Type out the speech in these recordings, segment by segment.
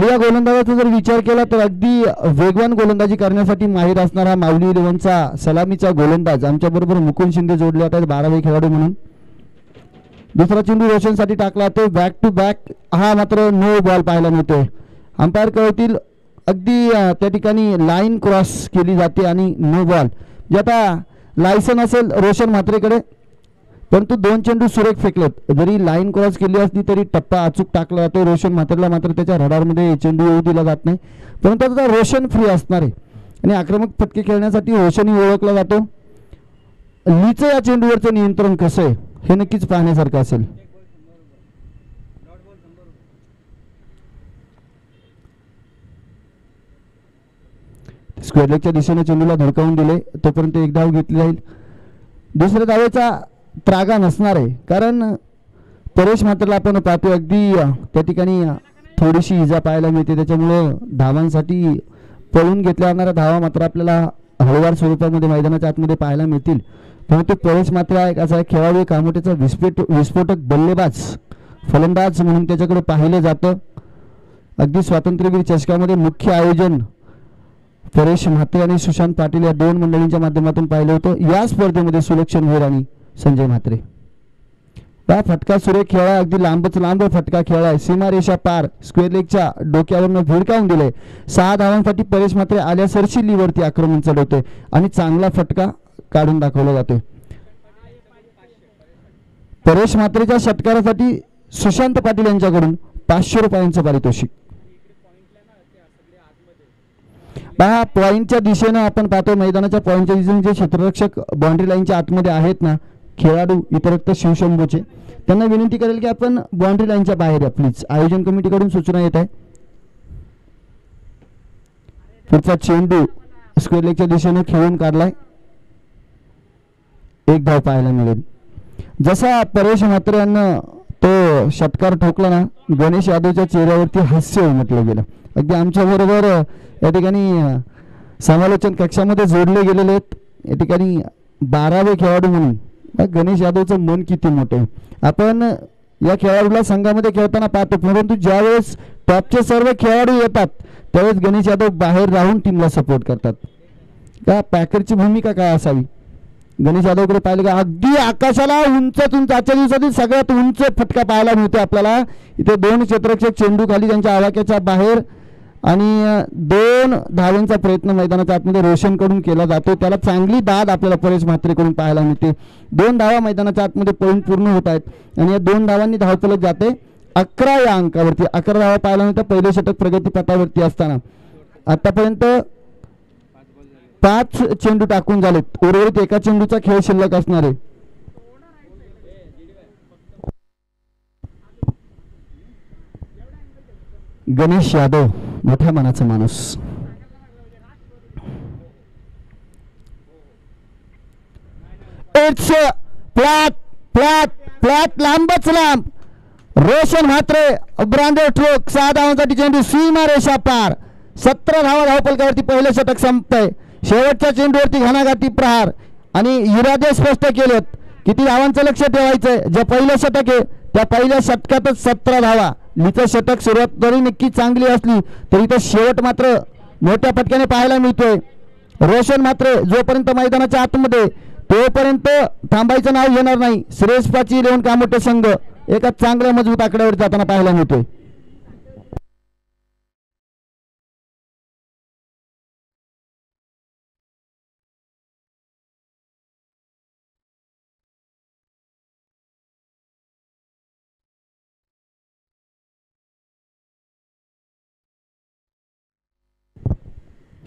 या गोलंदाजाचा जर विचार केला तर अगदी वेगवान गोलंदाजी करण्यासाठी माहीर असणारा माऊली इलेव्हनचा सलामीचा गोलंदाज आमच्याबरोबर मुकुंद शिंदे जोडले आहेत 12वे खेळाडू म्हणून. दुसरा चेंडू रोशनसाठी टाकला तो बॅक टू बॅक, हा मात्र नो बॉल पाहायला मिळतोय. अंपायर कळतील अगदी त्या ठिकाणी लाईन क्रॉस केली जाते आणि नो बॉल. जे आता लायसन असेल रोशन म्हात्रेकडे, परंतु 2 चेंडू सुरेख फेकलेत. जरी लाईन क्रॉस केली असली तरी टप्पा अचूक टाकला जातो. रोशन म्हात्रेला मात्र त्याच्या रडारमध्ये चेंडू येऊ दिला जात नाही, परंतु आता रोशन फ्री असणार आहे आणि आक्रमक फटके खेळण्यासाठी रोशनही ओळखला जातो. लीचं या चेंडूवरचं नियंत्रण कसं आहे हे नक्कीच पाहण्यासारखं असेल. स्क्वेअर लेगच्या दिशेने चेंडूला धडकावून दिले, तोपर्यंत एक धाव घेतली जाईल. दुसऱ्या धावेचा त्रागा नसणार आहे, कारण परेश मात्र आपण पाहतो अगदी त्या ठिकाणी थोडीशी इजा पाहायला मिळते, त्याच्यामुळं धावांसाठी पळून घेतल्या जाणाऱ्या धावा मात्र आपल्याला हळूवार स्वरूपामध्ये मैदानाच्या आतमध्ये पाहायला मिळतील. परंतु परेश मात्र एक असा खेळाडू कामोठ्याचा विस्फोटक बल्लेबाज फलंदाज म्हणून त्याच्याकडे पाहिलं जातं. अगदी स्वातंत्र्यवीर चषकामध्ये मुख्य आयोजन परेश म्हात्रे आणि सुशांत पाटील या 2 मंडळींच्या माध्यमातून पाहिलं होतं. या स्पर्धेमध्ये सुलक्षण वीर आणि संजय म्हात्रे. हा फटका सुरेख खेळा, अगदी लांब फटका खेळाय, सीमारेषा पार स्क्वेअर लेगच्या डोक्यावरनं भिडकावून दिले. 6 धावांसाठी परेश म्हात्रे आल्या सरशिल्लीवरती आक्रमण चढवते आणि चांगला फटका काढून दाखवला जातोय. परेश म्हात्रेच्या षटकारासाठी सुशांत पाटील यांच्याकडून 500 रुपयांचं पारितोषिक. पहा पॉईंटच्या दिशेनं आपण पाहतो, मैदानाच्या पॉईंटच्या दिशेने जे क्षेत्ररक्षक बाउंड्री लाईनच्या आतमध्ये आहेत ना खेळाडू इतरत्र शिवशंभूचे, त्यांना विनंती करेल की आपण बाउंड्री लाईनच्या बाहेर या प्लीज. आयोजन कमिटीकडून सूचना येत आहे. पुढचा चेंडू स्क्वेअर लेगच्या दिशेने खेळून काढलाय, एक धाव पाहायला मिळेल. जसा परेश म्हात्रे यांना तो षटकार ठोकला ना, गणेश यादवच्या चेहऱ्यावरती हास्य उमटलं गेलं. अगदी आमच्या बरोबर या ठिकाणी समालोचन कक्षामध्ये जोडले गेलेले आहेत. या ठिकाणी 12वे खेळाडू म्हणून गणेश यादवचं मन किती मोठं. आपण या खेळाडूला संघामध्ये खेळताना पाहतो, परंतु ज्यावेळेस टॉपचे सर्व खेळाडू येतात त्यावेळेस गणेश यादव बाहेर राहून टीमला सपोर्ट करतात. का पॅकरची भूमिका काय असावी. गणेश यादवकडे पाहिलं का अगदी आकाशाला उंच आजच्या दिवसातील सगळ्यात उंच फटका पाहायला मिळतो आपल्याला. इथे 2 क्षेत्ररक्षक चेंडू खाली त्यांच्या आवाक्याच्या बाहेर आणि 2 धावांचा प्रयत्न मैदानाच्या आतमध्ये रोशनकडून केला जातो. त्याला चांगली दाद आपल्याला परेश म्हात्रेकडून पाहायला मिळते. 2 धावा मैदानाच्या आतमध्ये पळून पूर्ण होत आहेत आणि या 2 धावांनी धावफलक जाते 11 या अंकावरती. 11 धावा पाहायला मिळतात पहिलं षटक प्रगतीपथावरती असताना. आतापर्यंत 5 चेंडू टाकून झालेत, उर्वरित एका चेंडूचा खेळ शिल्लक असणार आहे. गणेश यादव मोठ्या मनाचा माणूस. इट्स फ्लॅट फ्लॅट फ्लॅट लांबच लांब. Roshan Mhatre branded stroke. 6 धावांसाठी चेंडू सीमारेषा पार. 17 धावा धावफलकावरती पहिलं षटक संपतंय. शेवटच्या चेंडूवरती घणाघाती प्रहार आणि इरादे स्पष्ट केलेत. किती धावांचं लक्ष ठेवायचंय. जे पहिलं षटक आहे त्या पहिल्या षटकातच 17 धावा. लीचं षटक सुरुवात तरी नक्की चांगली असली तरी तो शेवट मात्र मोठ्या फटक्याने पाहायला मिळतोय. रोशन मात्र जोपर्यंत मैदानाच्या आतमध्ये तोपर्यंत थांबायचं नाव घेणार नाही. श्रेष्ठाची 11 कामोठे संघ एका चांगल्या मजबूत आकड्यावर जाताना पाहायला मिळतोय.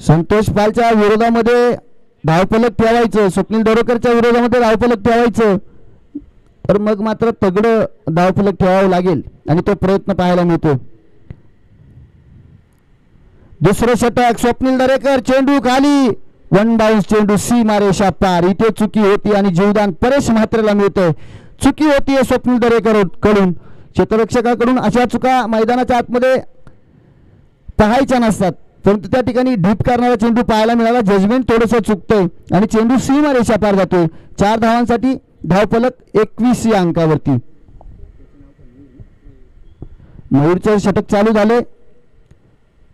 संतोष पालच्या विरोधामध्ये धावफलक ठेवायचं, स्वप्नील दरोकरच्या विरोधामध्ये धावफलक ठेवायचं, तर मग मात्र तगडं धावफलक ठेवावं लागेल आणि तो प्रयत्न पाहायला मिळतो. दुसरं षटक स्वप्नील दरेकर. चेंडू खाली, 1 बाउन्स चेंडू सीमारेषा पार. इथे चुकी होती आणि जीवदान परेश म्हात्रेला मिळतंय. चुकी होतीये स्वप्नील दरेकर कडून. क्षेत्ररक्षकाकडून अशा चुका मैदानाच्या आतमध्ये पाहायच्या नसतात, परंतु त्या ठिकाणी ढीप करणारा चेंडू पाहायला मिळाला. जजमेंट थोडंसं चुकतंय आणि चेंडू सीमारेषा पार जातोय. 4 धावांसाठी धावफलक 21 या अंकावरती. मयूरचं षटक चालू झाले.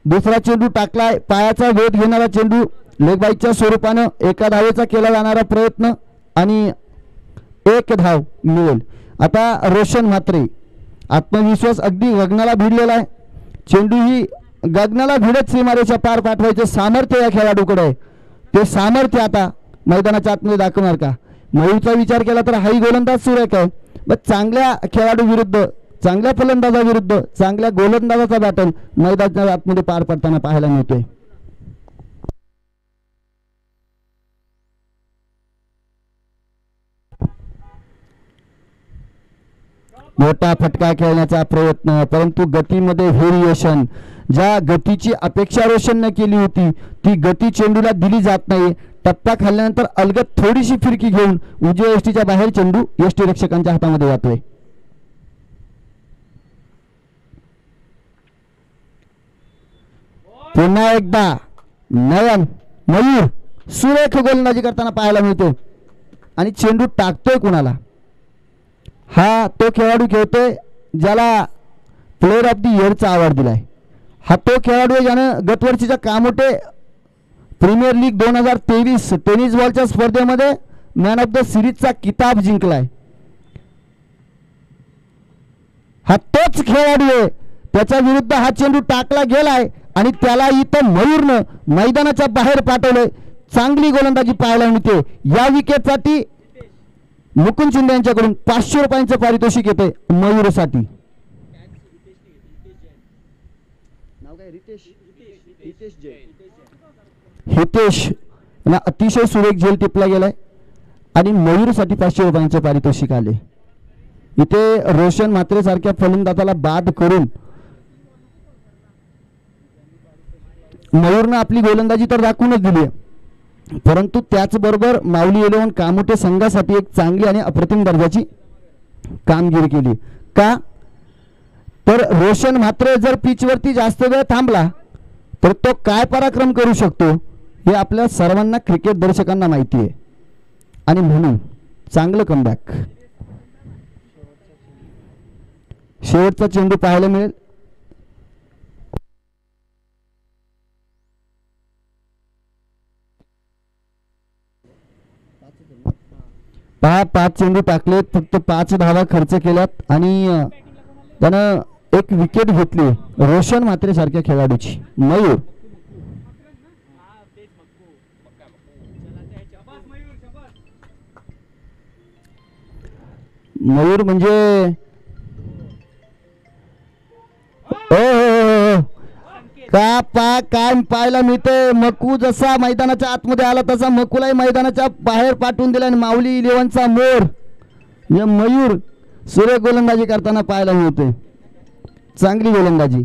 दुसरा चेंडू टाकलाय, पायाचा वेध घेणारा चेंडू लेग बाईकच्या स्वरूपानं एका धावेचा केला जाणारा प्रयत्न आणि एक धाव मिळेल. आता रोशन म्हात्रे आत्मविश्वास अगदी गगनाला भिडलेला आहे. चेंडू ही गगनाला भिडत सीमारेषा पार पाठवायचं सामर्थ्य या खेळाडूकडे आहे. ते सामर्थ्य आता मैदानाच्या आतमध्ये दाखवणार का? मयूरचा विचार केला तर हाही गोलंदाज सुरेख आहे. बट चांगल्या खेळाडू विरुद्ध, चांगल्या फलंदाजाविरुद्ध चांगल्या गोलंदाजाचा बॅटल मैदानाच्या आतमध्ये पार पडताना पाहायला मिळतोय. मोठा फटका खेळण्याचा प्रयत्न, परंतु गतीमध्ये व्हेरिएशन. ज्या गतीची अपेक्षा रोशनने केली होती ती गती चेंडूला दिली जात नाही. टप्पा खाल्ल्यानंतर अलगद थोडीशी फिरकी घेऊन उजव्या यष्टीच्या बाहेर चेंडू यष्टी रक्षकांच्या हातामध्ये जातोय. पुन्हा एकदा नयन मयूर सुरेख गोलंदाजी करताना पाहायला मिळतो आणि चेंडू टाकतोय कुणाला? हा तो खेळाडू खेळतोय ज्याला प्लेअर ऑफ द इयरचा अवॉर्ड दिलाय. हा तो खेळाडू आहे ज्यानं गतवर्षीच्या कामोटे प्रीमियर लीग 2023 टेनिस बॉलच्या स्पर्धेमध्ये मॅन ऑफ द सिरीजचा किताब जिंकलाय. हा तोच खेळाडू आहे. त्याच्या विरुद्ध हा चेंडू टाकला गेलाय आणि त्याला इथं मयूरनं मैदानाच्या बाहेर पाठवलंय. चांगली गोलंदाजी पाहायला मिळते. या विकेटसाठी मुकुंद शिंदे यांच्याकडून 500 रुपयांचं पारितोषिक येते मयूरसाठी. हितेश ना अतिशय सुरेख झेल टिपला गेलाय आणि मयूरसाठी 500 रुपयांचे पारितोषिक आले. इथे रोशन म्हात्रे सारख्या फलंदाजाला बाद करून मयूरनं आपली गोलंदाजी तर दाखवूनच दिली आहे, परंतु त्याचबरोबर माऊली 11 कामोटे संघासाठी एक चांगली आणि अप्रतिम दर्जाची कामगिरी केली. का तर रोशन म्हात्रे जर पिचवरती जास्त वेळ थांबला तर तो काय पराक्रम करू शकतो हे आपल्या सर्वांना क्रिकेट दर्शकांना माहिती आहे आणि म्हणून चांगलं कमबॅक. शेवटचा चेंडू पाहायला मिळेल. पहा 5 चेंडू टाकलेत, फक्त 5 धावा खर्च केल्यात आणि त्यानं एक विकेट घेतली रोशन म्हात्रे सारख्या खेळाडूची. मयूर मयूर म्हणजे का काय पाहायला मिळते. मकू जसा मैदानाच्या आतमध्ये आला तसा मकूलाही मैदानाच्या बाहेर पाठवून दिला आणि माऊली 11चा मोर म्हणजे मयूर सुरेख गोलंदाजी करताना पाहायला मिळते. चांगली गोलंदाजी.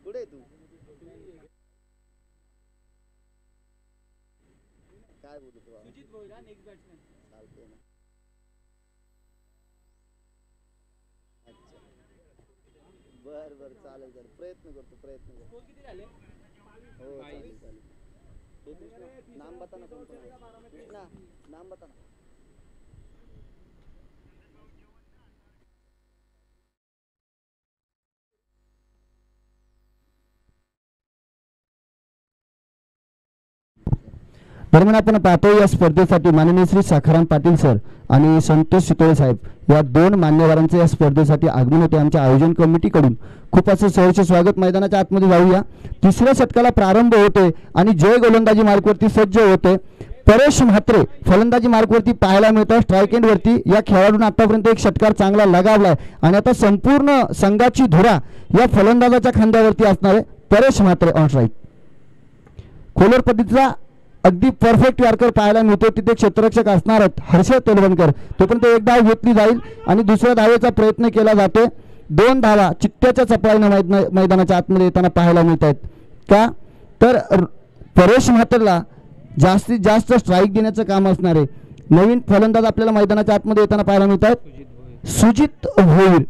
कुठे तू काय बोलतो सुजित भोईरा नेक्स्ट बॅट्समॅन चालते ना. अच्छा बर बर चालेल चालेल प्रयत्न करतो. किती झाले? हो चालेल चालेल. नाम बता ना कोण कृष्णा नाम बता ना. दरम्यान आपण पाहतो या स्पर्धेसाठी माननीय श्री साखाराम पाटील सर आणि संतोष शितोळे साहेब या 2 मान्यवरांचे या स्पर्धेसाठी आगमन होते. आमच्या आयोजन कमिटीकडून खूप असं सहर्ष स्वागत. मैदानाच्या आतमध्ये जाऊया. 3ऱ्या षटकाला प्रारंभ होते आणि जय गोलंदाजी मार्कवरती सज्ज होते. परेश म्हात्रे फलंदाजी मार्कवरती पाहायला मिळतं. स्ट्राईक एंड वरती या खेळाडूंना आतापर्यंत एक षटकार चांगला लगावलाय आणि आता संपूर्ण संघाची धुरा या फलंदाजाच्या खांद्यावरती असणार आहे. Paresh Mhatre on strike. खोलर पद्धतीचा अगदी परफेक्ट यॉर्कर पाहायला मिळतो. तिथे क्षेत्ररक्षक असणार आहेत हर्षद तेलवणकर. तोपर्यंत एक धाव घेतली जाईल आणि दुसऱ्या धावेचा प्रयत्न केला जातो. 2 धावा चित्त्याच्या चपळाईने मैदानाच्या आतमध्ये येताना पाहायला मिळत आहेत. का तर परेश म्हात्रेला जास्तीत जास्त स्ट्राईक देण्याचं काम असणार आहे. नवीन फलंदाज आपल्याला मैदानाच्या आतमध्ये येताना पाहायला मिळतात सुजित भोईर.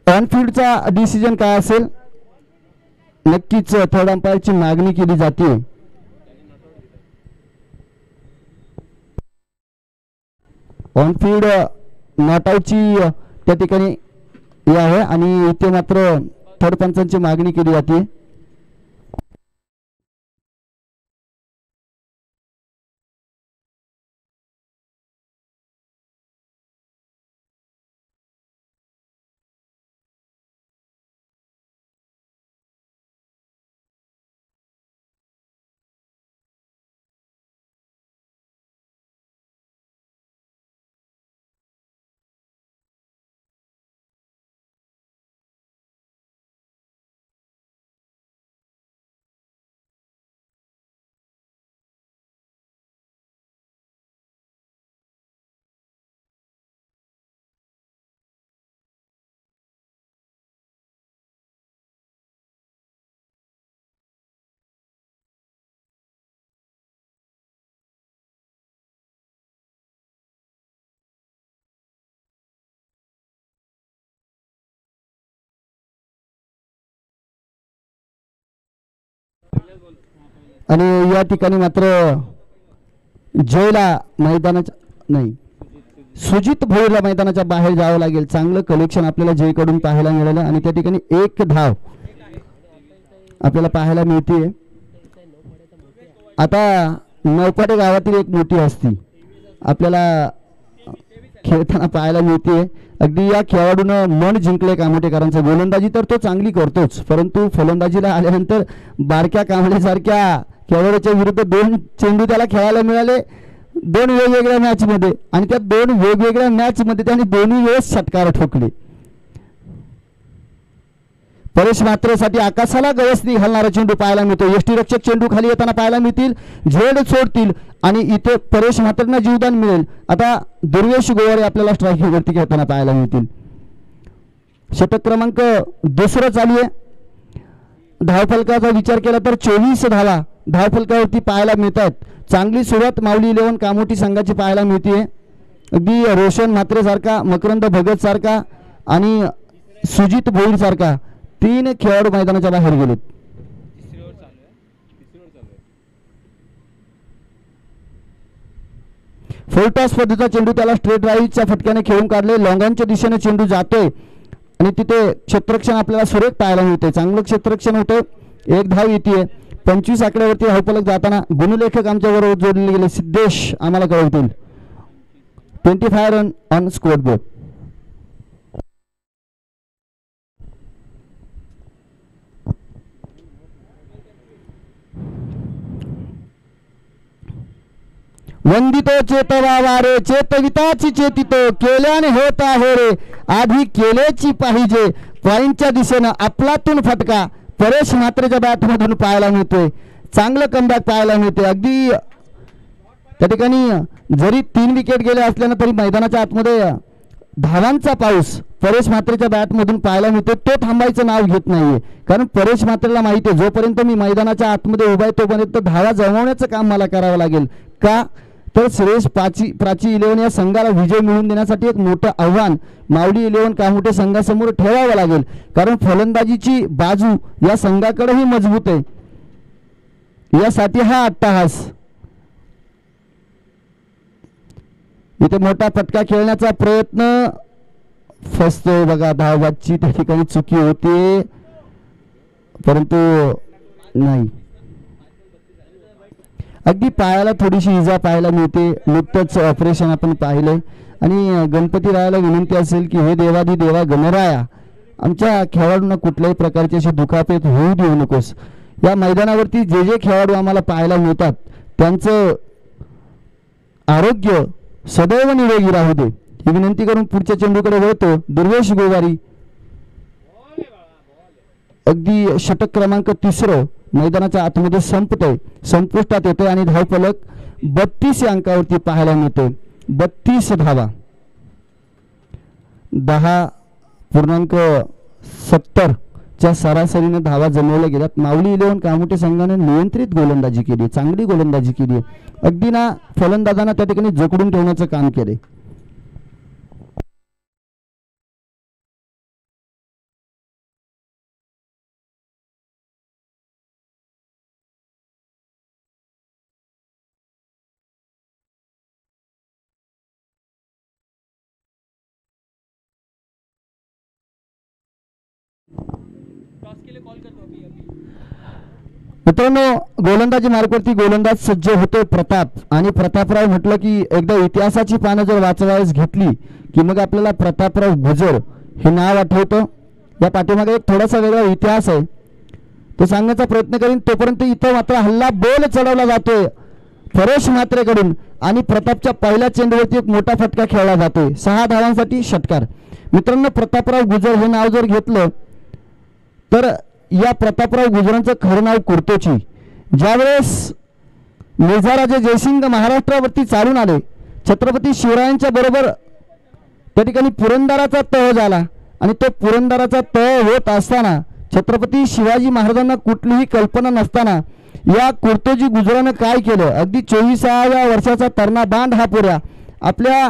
ऑनफिल्डचा डिसिजन काय असेल, नक्कीच थर्ड अंपायरची मागणी केली जाते. ऑनफिल्ड नॉट आउटची त्या ठिकाणी हे आहे आणि इथे मात्र थर्ड पंचांची मागणी केली जाते. आणि या ठिकाणी मात्र जयला मैदानाच्या नाही सुजित भोईरला मैदानाच्या बाहेर जावं लागेल. चांगलं कलेक्शन आपल्याला जयकडून पाहायला मिळालं आणि त्या ठिकाणी एक धाव आपल्याला पाहायला मिळते. आता नौपाटे गावातील एक मोठी हस्ती आपल्याला खेळताना पाहायला मिळते. अगदी या खेळाडूनं मन जिंकले कामोटेकरांचं. गोलंदाजी तर तो चांगली करतोच, परंतु फलंदाजीला आल्यानंतर बारक्या कांबळेसारख्या खेळाडूच्या विरुद्ध 2 चेंडू त्याला खेळायला मिळाले 2 वेगवेगळ्या मॅच मध्ये आणि त्या 2 वेगवेगळ्या मॅच मध्ये त्याने दोन्ही वेळेस षटकार ठोकले. परेश मात्रेसाठी आकाशाला गवसणी घालणारा चेंडू पाहायला मिळतो. यष्टीरक्षक चेंडू खाली येताना पाहायला मिळतील, झेड सोडतील आणि इथे परेश मात्रेंना जीवदान मिळेल. आता दुर्वेश गोवारे आपल्याला स्ट्रायकिंग वरती खेळताना पाहायला मिळतील. षटक क्रमांक 2 चालू आहे. धावफलकाचा विचार केला तर 24 धावा धावफलकावरती पाहायला मिळतात. चांगली सुरुवात माऊली 11 कामोठी संघाची पाहायला मिळते. अगदी रोशन म्हात्रे सारखा, मकरंद भगत सारखा आणि सुजित भोईर सारखा 3 खेळाडू मैदानाच्या बाहेर गेलेत. फुलटॉस पद्धतीचा चेंडू त्याला स्ट्रेट राईटच्या फटक्याने खेळून काढले. लॉंगांच्या दिशेने चेंडू जातोय आणि तिथे क्षेत्ररक्षण आपल्याला सुरेख पाहायला मिळते. चांगलं क्षेत्ररक्षण होतं. एक धाव येते. 25 आकड्यावरती धावफलक जाताना गुणलेखक आमच्याबरोबर जोडले गेले सिद्धेश आम्हाला कळवतील. 25 रन ऑन स्कोअर बोर्ड. वंदितो चेतवा वारे चेतविताची चेतितो केल्याने होत आहे रे आधी केलेची पाहिजे. पॉइंटच्या दिशेनं आपलातून फटका परेश म्हात्रेच्या बॅटमधून पाहायला मिळतोय. चांगलं कमबॅक पाहायला मिळते. अगदी त्या ठिकाणी जरी 3 विकेट गेले असल्यानं तरी मैदानाच्या आतमध्ये धावांचा पाऊस परेश म्हात्रेच्या बॅटमधून पाहायला मिळतो. तो थांबायचं नाव घेत नाहीये, कारण परेश म्हात्रेला माहिती आहे जोपर्यंत मी मैदानाच्या आतमध्ये उभा आहे तोपर्यंत धावा जमवण्याचं काम मला करावं लागेल. का तर श्रेयस प्राची 11 या संघाला विजय मिळवून देण्यासाठी एक मोठं आव्हान मावडी 11 कामोठे संघासमोर ठेवावं लागेल, कारण फलंदाजीची बाजू या संघाकडेही मजबूत आहे. यासाठी हा अट्टहास. इथे मोठा फटका खेळण्याचा प्रयत्न फसतोय बघा. धावबादची त्या ठिकाणी चुकी होते परंतु नाही. अगदी पायाला थोडीशी इजा पाहायला मिळते. नुकतंच ऑपरेशन आपण पाहिलंय आणि गणपती रायाला विनंती असेल की हे देवाधी देवा गणराया आमच्या खेळाडूंना कुठल्याही प्रकारची अशी दुखापत होऊ देऊ नकोस. या मैदानावरती जे जे खेळाडू आम्हाला पाहायला मिळतात त्यांचं आरोग्य सदैव निरोगी राहू दे ही विनंती करून पुढच्या चेंडूकडे वळतो दुर्वेश गोवारी. अगदी षटक क्रमांक 3 मैदानाच्या आतमध्ये संपतोय, संपुष्टात येतोय आणि धावफलक 32 अंकावरती पाहायला मिळतोय. 32 धावा 10.70 च्या सरासरीने धावा जमवल्या गेल्यात. माऊली 11 कामोठे संघाने नियंत्रित गोलंदाजी केली, चांगली गोलंदाजी केली. अगदी ना फलंदाजांना त्या ठिकाणी जकडून ठेवण्याचं काम केले. मित्रांनो, गोलंदाजी मार्गावरती गोलंदाज सज्ज होतो प्रताप. आणि प्रतापराव म्हटलं की एकदा इतिहासाची पानं जर वाचवायला घेतली की मग आपल्याला प्रतापराव गुजर हे नाव आठवतं. या पाठीमागे एक थोडासा वेगळा इतिहास आहे, तो सांगण्याचा प्रयत्न करीन. तोपर्यंत इथं मात्र हल्ला बोल चढवला जातोय परेश म्हात्रेकडून आणि प्रतापच्या पहिल्या चेंडूवरती एक मोठा फटका खेळला जातोय. 6 धावांसाठी षटकार. मित्रांनो, प्रतापराव गुजर हे नाव जर घेतलं तर या प्रतापराव गुजरांचं खरं नाव कुर्तोची. ज्यावेळेस मिर्झाराजे जयसिंग महाराष्ट्रावरती चालून आले, छत्रपती शिवरायांच्या बरोबर त्या ठिकाणी पुरंदराचा तह झाला आणि तो पुरंदराचा तह होत असताना छत्रपती शिवाजी महाराजांना कुठलीही कल्पना नसताना या कुर्तोजी गुजरानं काय केलं, अगदी 24व्या वर्षाचा तरणा बांध हा पुऱ्या आपल्या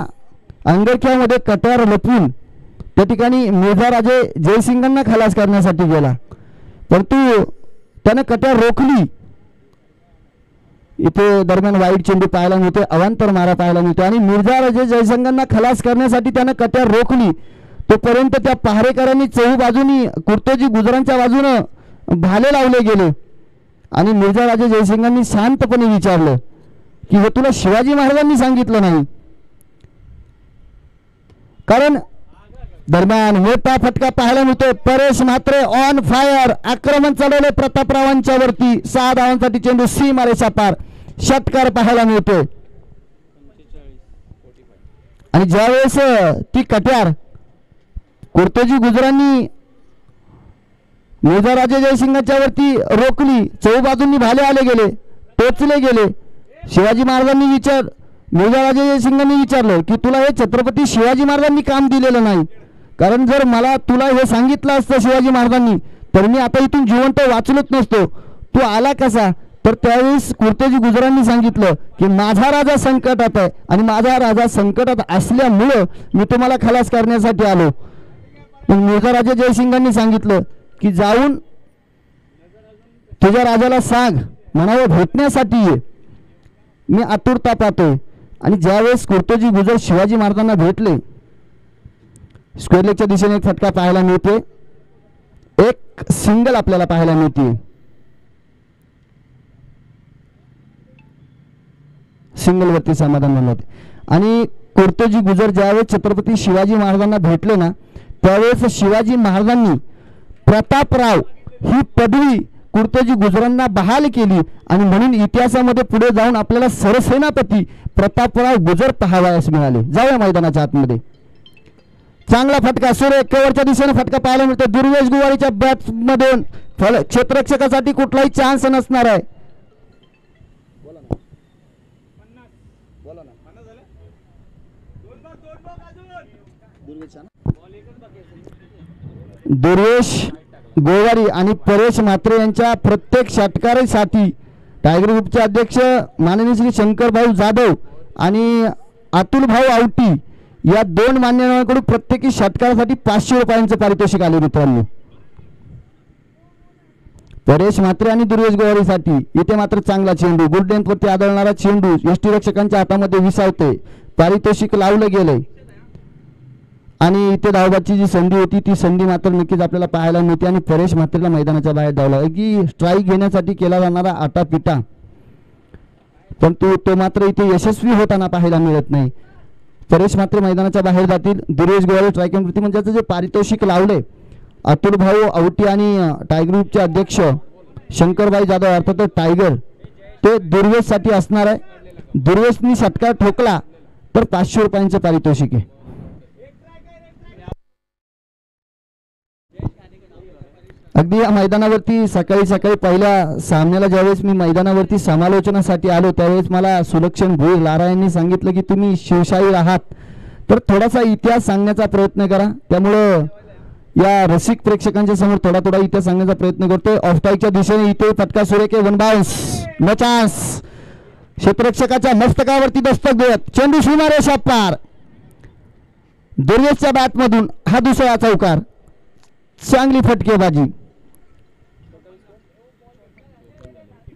अंगरख्यामध्ये कट्यार लपवून त्या ठिकाणी मिर्झाराजे जयसिंगांना खलास करण्यासाठी गेला. परंतु त्याने कट्यार रोखली. इथे दरम्यान वाईट चेंडू पाहायला मिळते, अवांतर मारा पाहायला मिळतो आणि मिर्झाराजे जयसिंगांना खलास करण्यासाठी त्याने कट्यार रोखली. तोपर्यंत त्या पहारेकरांनी चहू बाजूनी कुर्तोजी गुजरांच्या बाजूनं भाले लावले गेले आणि मिर्झाराजे जयसिंगांनी शांतपणे विचारलं की हे तुला शिवाजी महाराजांनी सांगितलं नाही. कारण दरम्यान मोठा फटका पाहायला मिळतोय. परेश म्हात्रे ऑन फायर, आक्रमण चालवले प्रतापरावांच्या वरती. 6 धावांसाठी चेंडू सीमारेषा पार, षटकार पाहायला मिळतोय. आणि ज्यावेळेस ती कट्यार कुर्तोजी गुजरांनी मिर्झाराजे जयसिंगांच्या वरती रोखली, चहूबाजूंनी भाले आले गेले, टोचले गेले. शिवाजी महाराजांनी मिर्झाराजे जयसिंगांनी विचारलं की तुला हे छत्रपती शिवाजी महाराजांनी काम दिलेलं नाही, कारण जर मला तुला हे सांगितलं असतं शिवाजी महाराजांनी तर मी आता इथून जिवंत वाचलोच नसतो, तू आला कसा. तर त्यावेळेस कुर्तोजी गुजरांनी सांगितलं की माझा राजा संकटात आहे आणि माझा राजा संकटात असल्यामुळं मी तुम्हाला खलास करण्यासाठी आलो. मग मिर्झाराजे जयसिंगांनी सांगितलं की जाऊन तुझ्या राजाला सांग म्हणावं भेटण्यासाठी ये, मी आतुरता पाहतोय. आणि ज्यावेळेस कुर्तोजी गुजर शिवाजी महाराजांना भेटले, स्क्वेअर लेगच्या दिशेने एक फटका पाहायला मिळते, एक सिंगल आपल्याला पाहायला मिळते. सिंगल वरती समाधान म्हणलं होते. आणि कुर्तोजी गुजर ज्यावेळेस छत्रपती शिवाजी महाराजांना भेटले ना, त्यावेळेस शिवाजी महाराजांनी प्रतापराव ही पदवी कुर्तोजी गुजरांना बहाल केली आणि म्हणून इतिहासामध्ये पुढे जाऊन आपल्याला सरसेनापती प्रतापराव गुजर पाहावयास मिळाले. जाऊया मैदानाच्या आतमध्ये. चांगला फटका सुरेख कव्हरच्या दिशेने फटका पाहायला मिळतो. दुर्वेश गुवारीच्या बॅट मधून क्षेत्ररक्षकासाठी कुठलाही चान्स नसणार आहे. दुर्वेश गोवारी आणि परेश म्हात्रे यांच्या प्रत्येक षटकारासाठी टायगर ग्रुपचे अध्यक्ष माननीय श्री शंकरभाऊ जाधव आणि अतुल भाऊ आवटी या 2 मान्यवरांकडून प्रत्येकी षटकारासाठी 500 रुपयांचे पारितोषिक आले. मित्रांनो, परेश म्हात्रे आणि दुर्वेश गोवारीसाठी इथे मात्र चांगला चेंडू, गुड लेंथ वरती आदळणारा चेंडू यष्टीरक्षकांच्या हातामध्ये विसावते, पारितोषिक लावलं गेलंय. आणि इथे धावबाची जी संधी होती ती संधी मात्र नक्कीच आपल्याला पाहायला मिळते आणि परेश म्हात्रेला मैदानाच्या बाहेर धावला की स्ट्राईक घेण्यासाठी केला जाणारा आटापिटा, पण तो मात्र इथे यशस्वी होताना पाहायला मिळत नाही. परेश म्हात्रे मैदानाच्या बाहेर जातील. दुर्वेश गोवारी स्ट्रायकिंग वरती म्हणजे जे पारितोषिक लावले अतुल भाऊ आवटी आणि टायगर ग्रुपचे अध्यक्ष शंकरभाई जाधव अर्थात टायगर, ते दुर्वेश साठी असणार आहे. दुर्वेशनी षटकार ठोकला तर 500 रुपयांचे पारितोषिक आहे. अगदी या मैदानावरती सकाळी पहिल्या सामन्याला ज्यावेळेस मी मैदानावरती समालोचनासाठी आलो त्यावेळेस मला सुलक्षण भोईर लारा यांनी सांगितलं की तुम्ही शिवशाहीर आहात तर थोडासा इतिहास सांगण्याचा प्रयत्न करा. त्यामुळं या रसिक प्रेक्षकांच्या समोर थोडा थोडा इथे सांगण्याचा प्रयत्न करतोय. ऑफस्ट्राईकच्या दिशेने इथे फटका सुरेख one bounce no chance. क्षेत्ररक्षकाच्या मस्तकावरती Dastak देत चेंडू सीमारेषा पार. दुर्वेशच्या बॅटमधून हा दुसरा चौकार. चांगली फटकेबाजी.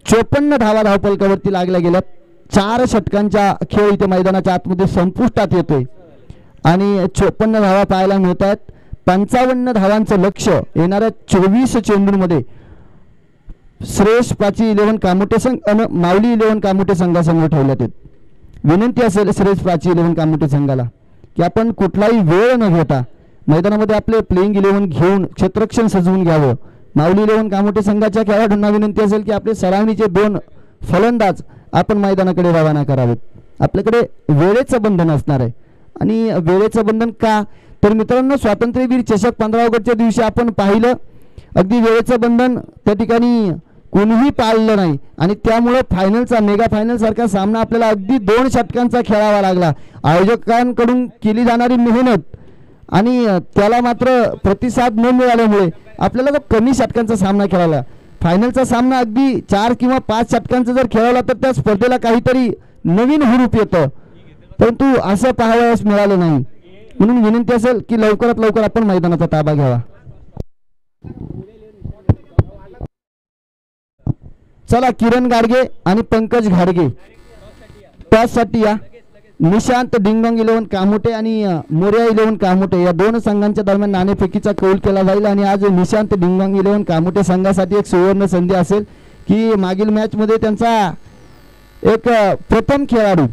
54 धावा धावपलकावरती लागल्या गेल्यात. 4 षटकांच्या खेळ इथे मैदानाच्या आतमध्ये संपुष्टात येतोय आणि 54 धावा पाहायला मिळत आहेत. 55 धावांचं लक्ष येणाऱ्या 24 चेंडूंमध्ये श्रेष्ठ प्राची 11 कामोटे संघ आणि माऊली 11 कामोटे संघासमोर ठेवण्यात येत. विनंती असेल श्रेष्ठ प्राची 11 कामोटे संघाला की आपण कुठलाही वेळ न घेता मैदानामध्ये आपले प्लेइंग 11 घेऊन क्षेत्ररक्षण सजवून घ्यावं. माऊली 11 कामोटे संघाच्या खेळाडूंना विनंती असेल की आपले सलामीचे 2 फलंदाज आपण मैदानाकडे रवाना करावेत. आपल्याकडे वेळेचं बंधन असणार आहे आणि वेळेचं बंधन का तर मित्रांनो स्वातंत्र्यवीर चषक 15 ऑगस्टच्या दिवशी आपण पाहिलं अगदी वेळेचं बंधन त्या ठिकाणी कोणीही पाळलं नाही आणि त्यामुळे फायनलचा मेगा फायनल सारखा सामना आपल्याला अगदी 2 षटकांचा खेळावा लागला. आयोजकांकडून केली जाणारी मेहनत आणि त्याला मात्र प्रतिसाद न मिळाल्यामुळे आपल्याला तो कमी षटकांचा सामना खेळाला. फायनलचा सामना अगदी 4 किंवा 5 षटकांचा जर खेळवला तर त्या स्पर्धेला काहीतरी नवीन हुरूप येतं, परंतु असं पाहावयास मिळालं नाही. म्हणून विनंती असेल की लवकरात लवकर आपण मैदानाचा ताबा घ्यावा. चला किरण गाडगे आणि पंकज घाडगे टॉससाठी या. निशांत डिंगडॉंग 11 कामोटे आणि मोर्या 11 कामोटे या 2 संघांच्या दरम्यान नाणेफेकीचा कौल केला जाईल आणि आज निशांत डिंगडॉंग 11 कामोटे संघासाठी एक सुवर्ण संधी असेल की मागील मॅच मध्ये त्यांचा एक प्रथम खेळाडू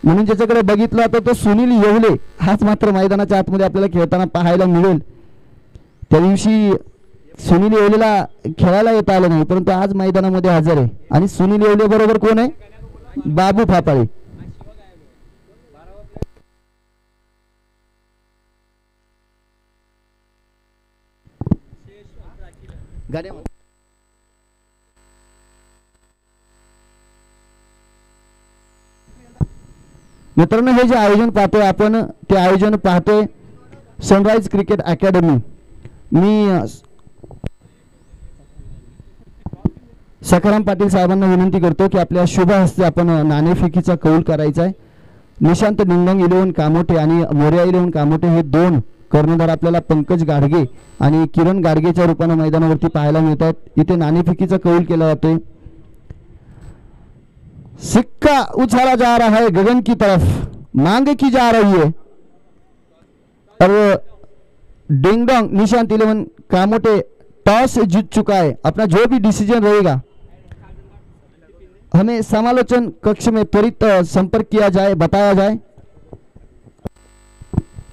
म्हणून ज्याच्याकडे बघितलं तर तो सुनील येवले हाच मात्र मैदानाच्या आतमध्ये आपल्याला खेळताना पाहायला मिळेल. त्या दिवशी सुनील येवलेला खेळायला येता आलं नाही परंतु आज मैदानामध्ये हजर आहे आणि सुनील येवले बरोबर कोण आहे? बाबू फापाळे. मित्रांनो हे जे आयोजन पाहतोय आपण ते आयोजन पाहतोय सनराइज क्रिकेट अकॅडमी. मी सखाराम पाटील साहेबांना विनंती करतो की आपल्या शुभ हस्ते आपण नाणेफेकीचा कौल करायचा आहे. निशांत डिंगडॉंग 11 कामोटे आणि मोर्या 11 कामोटे हे 2 कर्णधार आपल्याला पंकज गाडगे आणि किरण गाडगेच्या रूपाने मैदानावरती पाहायला मिळतात. इथे नाणेफेकीचा कौल केला जातोय. सिक्का उछाला जा रहा है गगन की तरफ, मांग की जा रही है और डिंगडॉंग निशांत 11 कामोटे टॉस जीत चुका है. अपना जो भी डिसीजन रहेगा हमें समालोचन कक्ष में त्वरित संपर्क किया जाए, बताया जाए.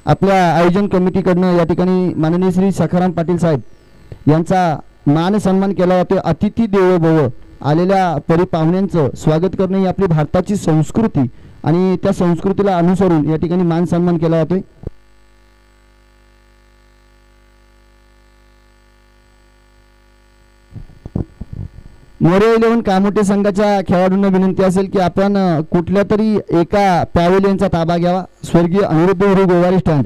आपल्या आयोजन कमिटीकडनं या ठिकाणी माननीय श्री सखाराम पाटील साहेब यांचा मान सन्मान केला जातोय. अतिथी देवो भव आलेल्या परिपाहुण्यांचं स्वागत करणे ही आपली भारताची संस्कृती आणि त्या संस्कृतीला अनुसरून या ठिकाणी मान सन्मान केला जातोय. मोरे 11 कामोटे संघाच्या खेळाडूंना विनंती असेल की आपण कुठल्या तरी एका पॅव्हेलियनचा ताबा घ्यावा. स्वर्गीय अनिरुद्ध हरी गोवारी स्टँड.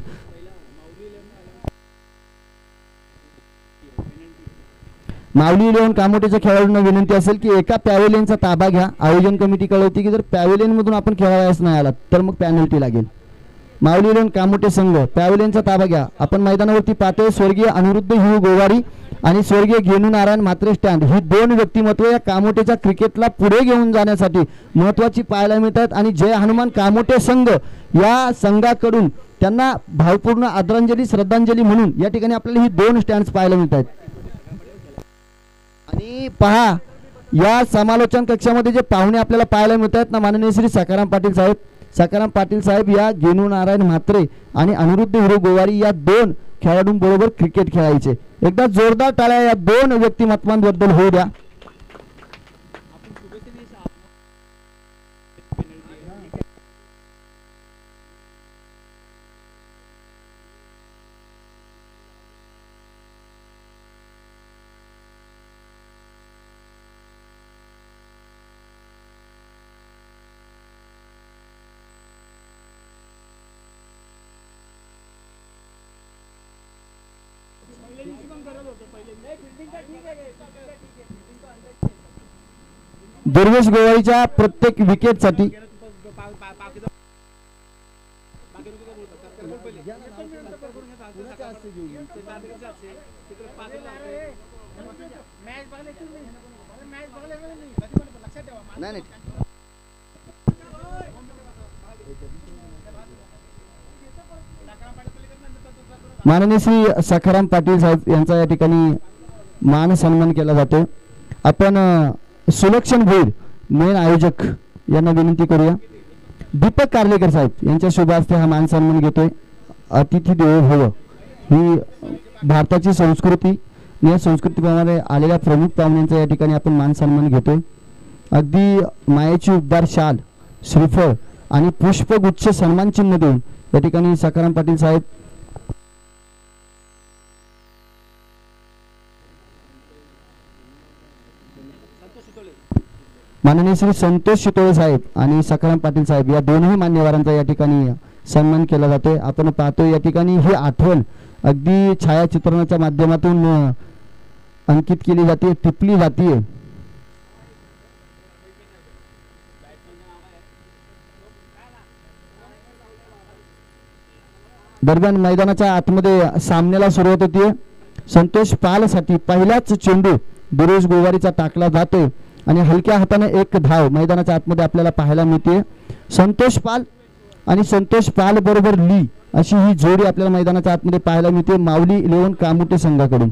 माऊली 11 कामोटेच्या खेळाडूंना विनंती असेल की एका पॅव्हेलियनचा ताबा घ्या. आयोजन कमिटी कळवते की जर पॅव्हेलियन मधून आपण खेळायला नाही आलात तर मग पेनल्टी लागेल. माऊली 11 कामोटे संघ पॅव्हेलियनचा ताबा घ्या. आपण मैदानावरती पाहतोय स्वर्गीय अनिरुद्ध हिरू गोवारी आणि स्वर्गीय घेनू नारायण म्हात्रे स्टँड ही 2 व्यक्तिमत्व या कामोटेच्या क्रिकेटला पुढे घेऊन जाण्यासाठी महत्वाची पाहायला मिळतात आणि जय हनुमान कामोटे संघ या संघाकडून त्यांना भावपूर्ण आदरांजली श्रद्धांजली म्हणून या ठिकाणी आपल्याला ही 2 स्टँड्स पाहायला मिळतात. आणि पहा या समालोचन कक्षामध्ये जे पाहुणे आपल्याला पाहायला मिळतात ना माननीय श्री सखाराम पाटील साहेब. सखाराम पाटील साहेब या घेनू नारायण म्हात्रे आणि अनिरुद्ध हिरू गोवारी या 2 खेळाडूंबरोबर क्रिकेट खेळायचे. एकदा जोरदार टाळ्या या 2 व्यक्तिमत्वांबद्दल होऊ द्या. दुर्वेश गोवारीच्या प्रत्येक विकेटसाठी नाही नाही माननीय श्री सखाराम पाटील साहेब यांचा या ठिकाणी मान सन्मान केला जातो. आपण सुलक्षण भोईर मेन आयोजक यांना विनंती करूया. दीपक कार्लेकर साहेब यांच्या शुभ हस्ते हा मान सन्मान घेतोय. अतिथी देवो भव ही भारताची संस्कृती, या संस्कृतीप्रमाणे आलेल्या प्रमुख पाहुण्यांचा या ठिकाणी आपण मान सन्मान घेतोय. अगदी मायेची उबदार शाल, श्रीफळ आणि पुष्पगुच्छ सन्मान चिन्ह देऊन या ठिकाणी सखाराम पाटील साहेब माननीय श्री संतोष शितोळे साहेब आणि सखाराम पाटील साहेब या दोन्ही मान्यवरांचा या ठिकाणी सन्मान केला जातोय. आपण पाहतोय या ठिकाणी ही आठवण अगदी छायाचित्रणाच्या माध्यमातून अंकित केली जाते, टिपली जाते. दरम्यान मैदानाच्या आतमध्ये सामन्याला सुरुवात होतीये. संतोष पाल साठी पहिलाच चेंडू दुर्वेश गोवारीचा टाकला जातोय आणि हलक्या हाताने एक धाव मैदानाच्या आतमध्ये आपल्याला पाहायला मिळते. संतोष पाल आणि संतोष पाल बरोबर ली अशी ही जोडी आपल्याला मैदानाच्या आतमध्ये पाहायला मिळते माऊली 11 कामुटे संघाकडून.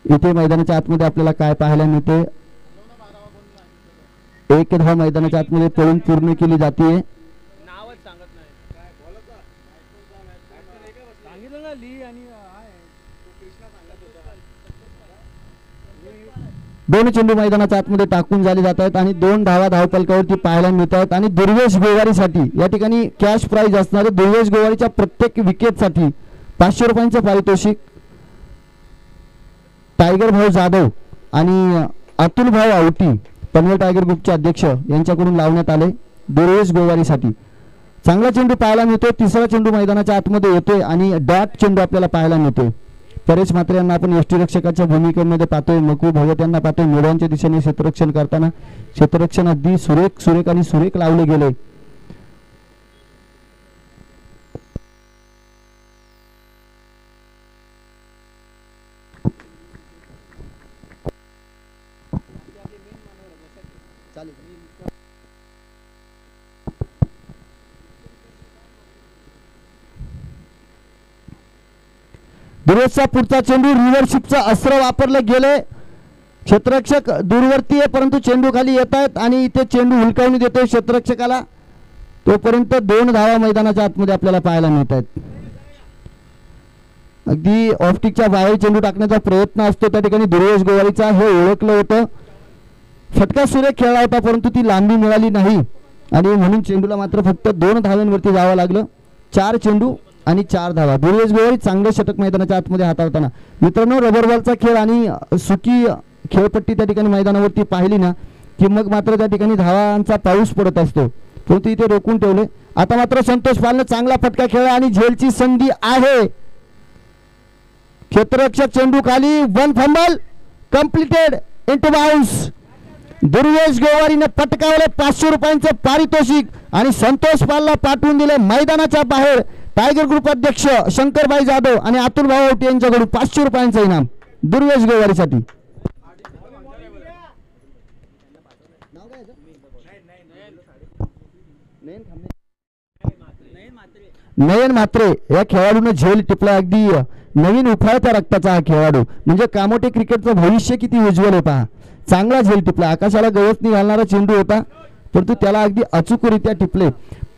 इथे मैदानाच्या आतमध्ये आपल्याला काय पाहायला मिळते, एक धाव मैदानाच्या आतमध्ये पळून पूर्ण केली जाते. दोन चेंडू मैदानाच्या आतमध्ये टाकून झाले जात आहेत आणि 2 धावा धावपलकावरती पाहायला मिळत आहेत. आणि दुर्वेश गोवारीसाठी या ठिकाणी कॅश प्राइज असणारे दुर्वेश गोवारीच्या प्रत्येक विकेटसाठी 500 रुपयांचे पारितोषिक टायगर भाऊ जाधव आणि अतुल भाऊ आवटी पनवेल टायगर ग्रुपचे अध्यक्ष यांच्याकडून लावण्यात आले. दुर्वेश गोवारीसाठी चांगला चेंडू पाहायला मिळतोय. तिसरा चेंडू मैदानाच्या आतमध्ये येतोय आणि डॉट चेंडू आपल्याला पाहायला मिळतोय. परेश म्हात्रे यांना आपण यष्टीरक्षकाच्या भूमिकेमध्ये पाहतोय. मकू भगत यांना पाहतोय मेडवांच्या दिशेने क्षेत्ररक्षण करताना. क्षेत्ररक्षण अगदी सुरेख आणि सुरेख लावले गेले. दुर्वेशचा पुढचा चेंडू रिव्हर्शिपचा अस्त्र वापरले गेले. क्षेत्ररक्षक दूरवरती आहे परंतु चेंडू खाली येत आहेत आणि इथे चेंडू हुलकावणी देतोय क्षेत्ररक्षकाला. तोपर्यंत 2 धावा मैदानाच्या आतमध्ये आपल्याला पाहायला मिळत आहेत. अगदी ऑफटिकच्या बाहेर चेंडू टाकण्याचा प्रयत्न असतो त्या ठिकाणी दुर्वेश गोवारीचा हे ओळखलं होतं. फटका सुरेख खेळला होता परंतु ती लांबी मिळाली नाही आणि म्हणून चेंडूला मात्र फक्त 2 धावांवरती जावं लागलं. 4 चेंडू आणि 4 धावा. दुर्वेश गोवारी चांगलं षटक मैदानाच्या आतमध्ये हाताळताना. मित्रांनो, रबर बॉलचा खेळ आणि सुकी खेळपट्टी त्या ठिकाणी मैदानावरती पाहिली ना की मग मात्र त्या ठिकाणी धावांचा पाऊस पडत असतो, परंतु इथे रोखून ठेवले. आता मात्र संतोष पालने चांगला फटका खेळला आणि झेलची संधी आहे. क्षेत्ररक्षक चेंडू खाली, 1 fumble completed into bounce. Durvesh गोवारीने पटकावले 500 रुपयांचे पारितोषिक आणि संतोष पालला पाठवून दिले मैदानाच्या बाहेर. टायगर ग्रुप अध्यक्ष शंकरभाई जाधव आणि अतुल भाऊ आवटी यांच्याकडून 500 रुपयांचं इनाम दुर्वेश गोवारीसाठी. नयन म्हात्रे या खेळाडूने झेल टिपला. अगदी नवीन उफाळत्या रक्ताचा हा खेळाडू म्हणजे कामोटे क्रिकेटचं भविष्य किती उज्ज्वल आहे पहा. चांगला झेल टिपला. आकाशाला गवसणी घालणारा चेंडू होता परंतु त्याला अगदी अचूकरित्या टिपले.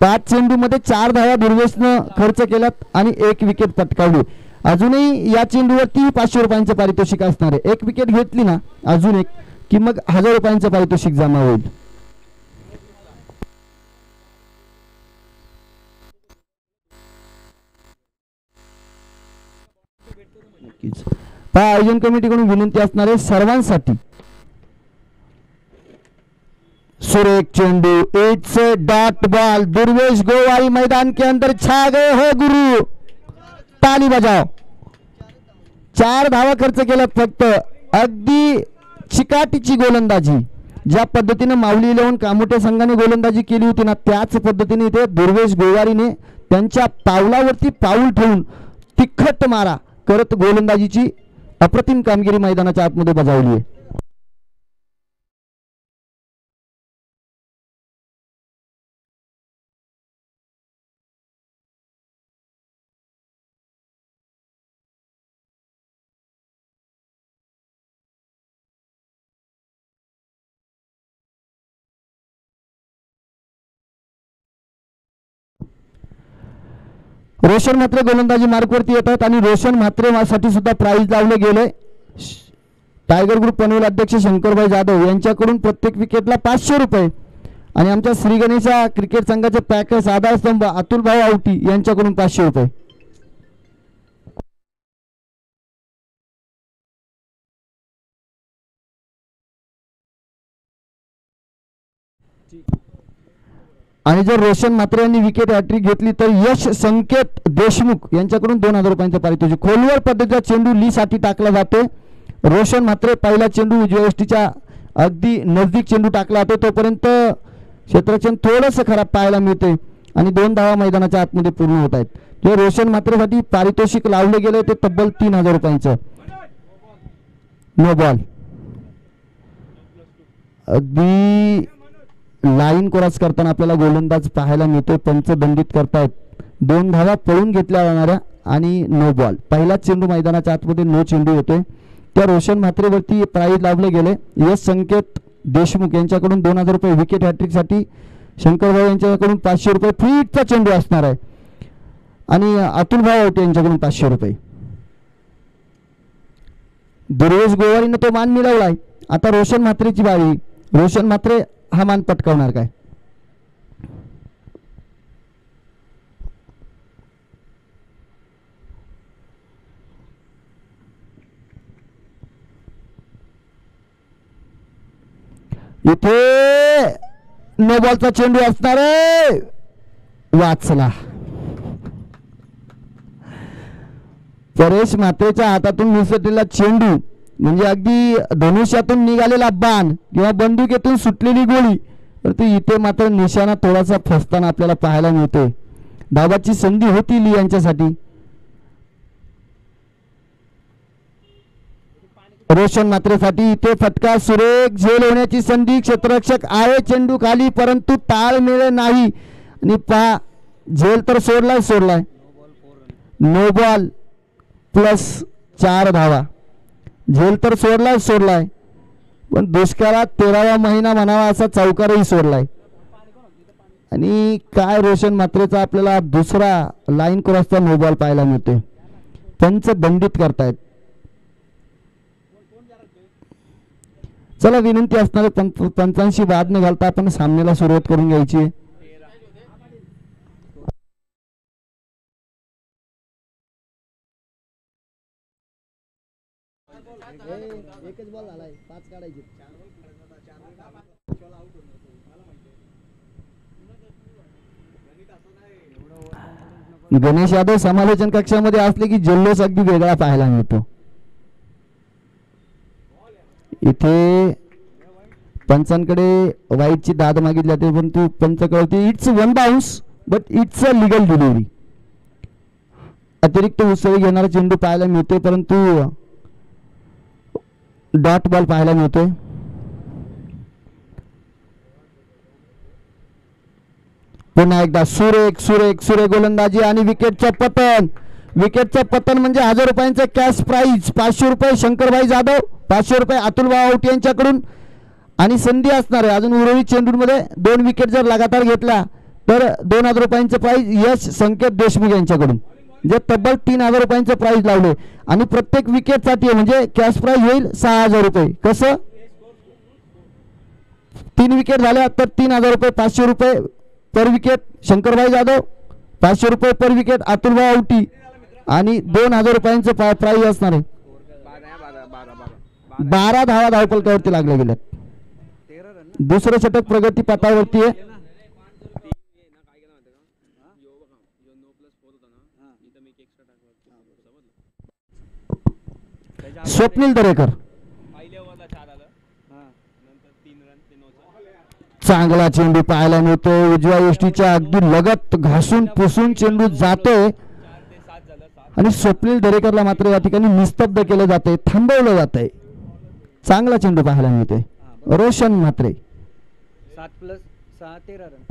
5 चेंडूमध्ये 4 धावा दुर्वेशनं खर्च केल्यात आणि 1 विकेट पटकावली. अजूनही या चेंडूवरती 500 रुपयांचं पारितोषिक असणार आहे. 1 विकेट घेतली ना अजून एक की मग 1000 रुपयांचं पारितोषिक जमा होईल. पहा आयोजन कमिटीकडून विनंती असणार आहे सर्वांसाठी. सुरेख चेंडू, it's dot ball. Durvesh Gowari मैदान के अंदर छा गए हो गुरु, ताली बजाओ. 4 धावा खर्च केला फक्त. अगदी चिकाटीची गोलंदाजी. ज्या पद्धतीने माऊली 11 कामोटे संघाने गोलंदाजी केली होती ना, त्याच पद्धतीने इथे दुर्वेश गोवारीने त्यांच्या पावलावरती पाऊल ठेवून तिखट मारा करत गोलंदाजीची अप्रतिम कामगिरी मैदानाच्या आतमध्ये बजावली आहे. रोशन म्हात्रे गोलंदाजी मार्कवरती येतात आणि रोशन म्हात्रे साठी सुद्धा प्राइज लावले गेले. टायगर ग्रुप पनवेल अध्यक्ष शंकरभाई जाधव यांच्याकडून प्रत्येक विकेटला 500 रुपये आणि आमच्या श्री गणेशा क्रिकेट संघाचे पॅकर्स आधारस्तंभ अतुल भाऊ आवटी यांच्याकडून 500 रुपये. आणि जर रोशन म्हात्रे यांनी विकेट हॅट्रिक घेतली तर यश संकेत देशमुख यांच्याकडून 2000 रुपयांचं पारितोषिक. खोलवर पद्धतीचा चेंडू ली साठी टाकला जातो. रोशन म्हात्रे पहिला चेंडू उजव्या यष्टीच्या अगदी नजदीक चेंडू टाकला जातो, तोपर्यंत क्षेत्ररक्षण थोडंसं खराब पाहायला मिळते आणि 2 धावा मैदानाच्या आतमध्ये पूर्ण होत आहेत. जे रोशन म्हात्रेसाठी पारितोषिक लावले गेले ते तब्बल 3000 रुपयांचं. No ball. अगदी लाईन क्रॉस करताना आपल्याला गोलंदाज पाहायला मिळतोय. पंच दंडित करतायत. 2 धावा पळून घेतल्या जाणाऱ्या आणि नो बॉल. पहिला चेंडू मैदानाच्या आतमध्ये नो चेंडू होतोय. त्या रोशन म्हात्रेवरती प्राइज लावले गेले. यश संकेत देशमुख यांच्याकडून 2000 रुपये. विकेट हॅट्रिकसाठी शंकरभाऊ यांच्याकडून 500 रुपये. फ्रीटचा चेंडू असणार आहे आणि अतुल भाऊ आवटे यांच्याकडून 500 रुपये. दुर्वेश गोवारीनं तो मान मिळवलाय. आता रोशन म्हात्रेची बारी. रोशन म्हात्रे हा मान पटकावणार काय? इथे नो बॉलचा चेंडू असणार आहे. वाचला. परेश म्हात्रेच्या हातातून निसटलेला चेंडू म्हणजे अगदी धनुष्यातून निघालेला बाण किंवा बंदुकीतून सुटलेली गोळी, तर इथे मात्र निशाणा थोडासा फसताना आपल्याला पाहायला मिळते. धावाची संधी होती ली यांच्यासाठी. रोशन म्हात्रेसाठी इथे फटका. सुरेख झेल होण्याची संधी. क्षेत्ररक्षक आहे चेंडू खाली परंतु ताळमेळ नाही आणि पहा झेल तर सोडलाय. नो बॉल प्लस 4 धावा. झेल तर सोडलाय पण दुष्काळात 13वा महिना म्हणावा असा चौकारही सोडलाय. आणि काय रोशन म्हात्रेचा आपल्याला दुसरा लाईन क्रॉसचा नो बॉल पाहायला मिळतोय. पंच दंडित करतायत. चला विनंती असणारे पंचांशी वाद न घालता आपण सामन्याला सुरुवात करून घ्यायची आहे. एकच बॉल झालाय. 5 काढायचे. गणेश यादव समालोचन कक्षामध्ये असले की जल्लोष अगदी वेगळा पाहायला मिळतो. इथे पंचांकडे वाईटची दाद मागितली जाते परंतु पंच कळते it's 1 bounce but it's a legal delivery. अतिरिक्त उसळी घेणारा चेंडू पाहायला मिळतोय परंतु डॉट बॉल पाहायला मिळतोय. पुन्हा एकदा सुरेख गोलंदाजी आणि विकेटचं पतन म्हणजे 1000 रुपयांचं कॅश प्राइज. 500 रुपये शंकरभाई जाधव, 500 रुपये अतुल भाऊ आवटी यांच्याकडून आणि संधी असणार आहे अजून उर्वरित चेंडूंमध्ये. 2 विकेट जर लगातार घेतला तर 2000 रुपयांचं प्राइज यश संकेत देशमुख यांच्याकडून. जे तब्बल 3000 रुपयांचं प्राइज लावले आणि प्रत्येक विकेटसाठी म्हणजे कॅश प्राइज होईल 6000 रुपये. कसं 3 विकेट झाल्या तर 3000 रुपये. 500 रुपये पर विकेट शंकरभाई जाधव, 500 रुपये पर विकेट अतुल भाऊ आवटी आणि 2000 रुपयांचं प्राइज असणार आहे. 12 धावा धावफलकावरती लागल्या गेल्यात. दुसरं षटक प्रगती पथावरती आहे. स्वप्नील दरेकर चांगला चेंडू पाहायला मिळतो. उजव्या यष्टीच्या अगदी लगत घासून पुसून चेंडू जातोय आणि स्वप्नील दरेकरला मात्र या ठिकाणी निस्तब्ध केलं जातंय, थांबवलं जातंय. चांगला चेंडू पाहायला मिळतोय. रोशन म्हात्रे 7+6 13 रन.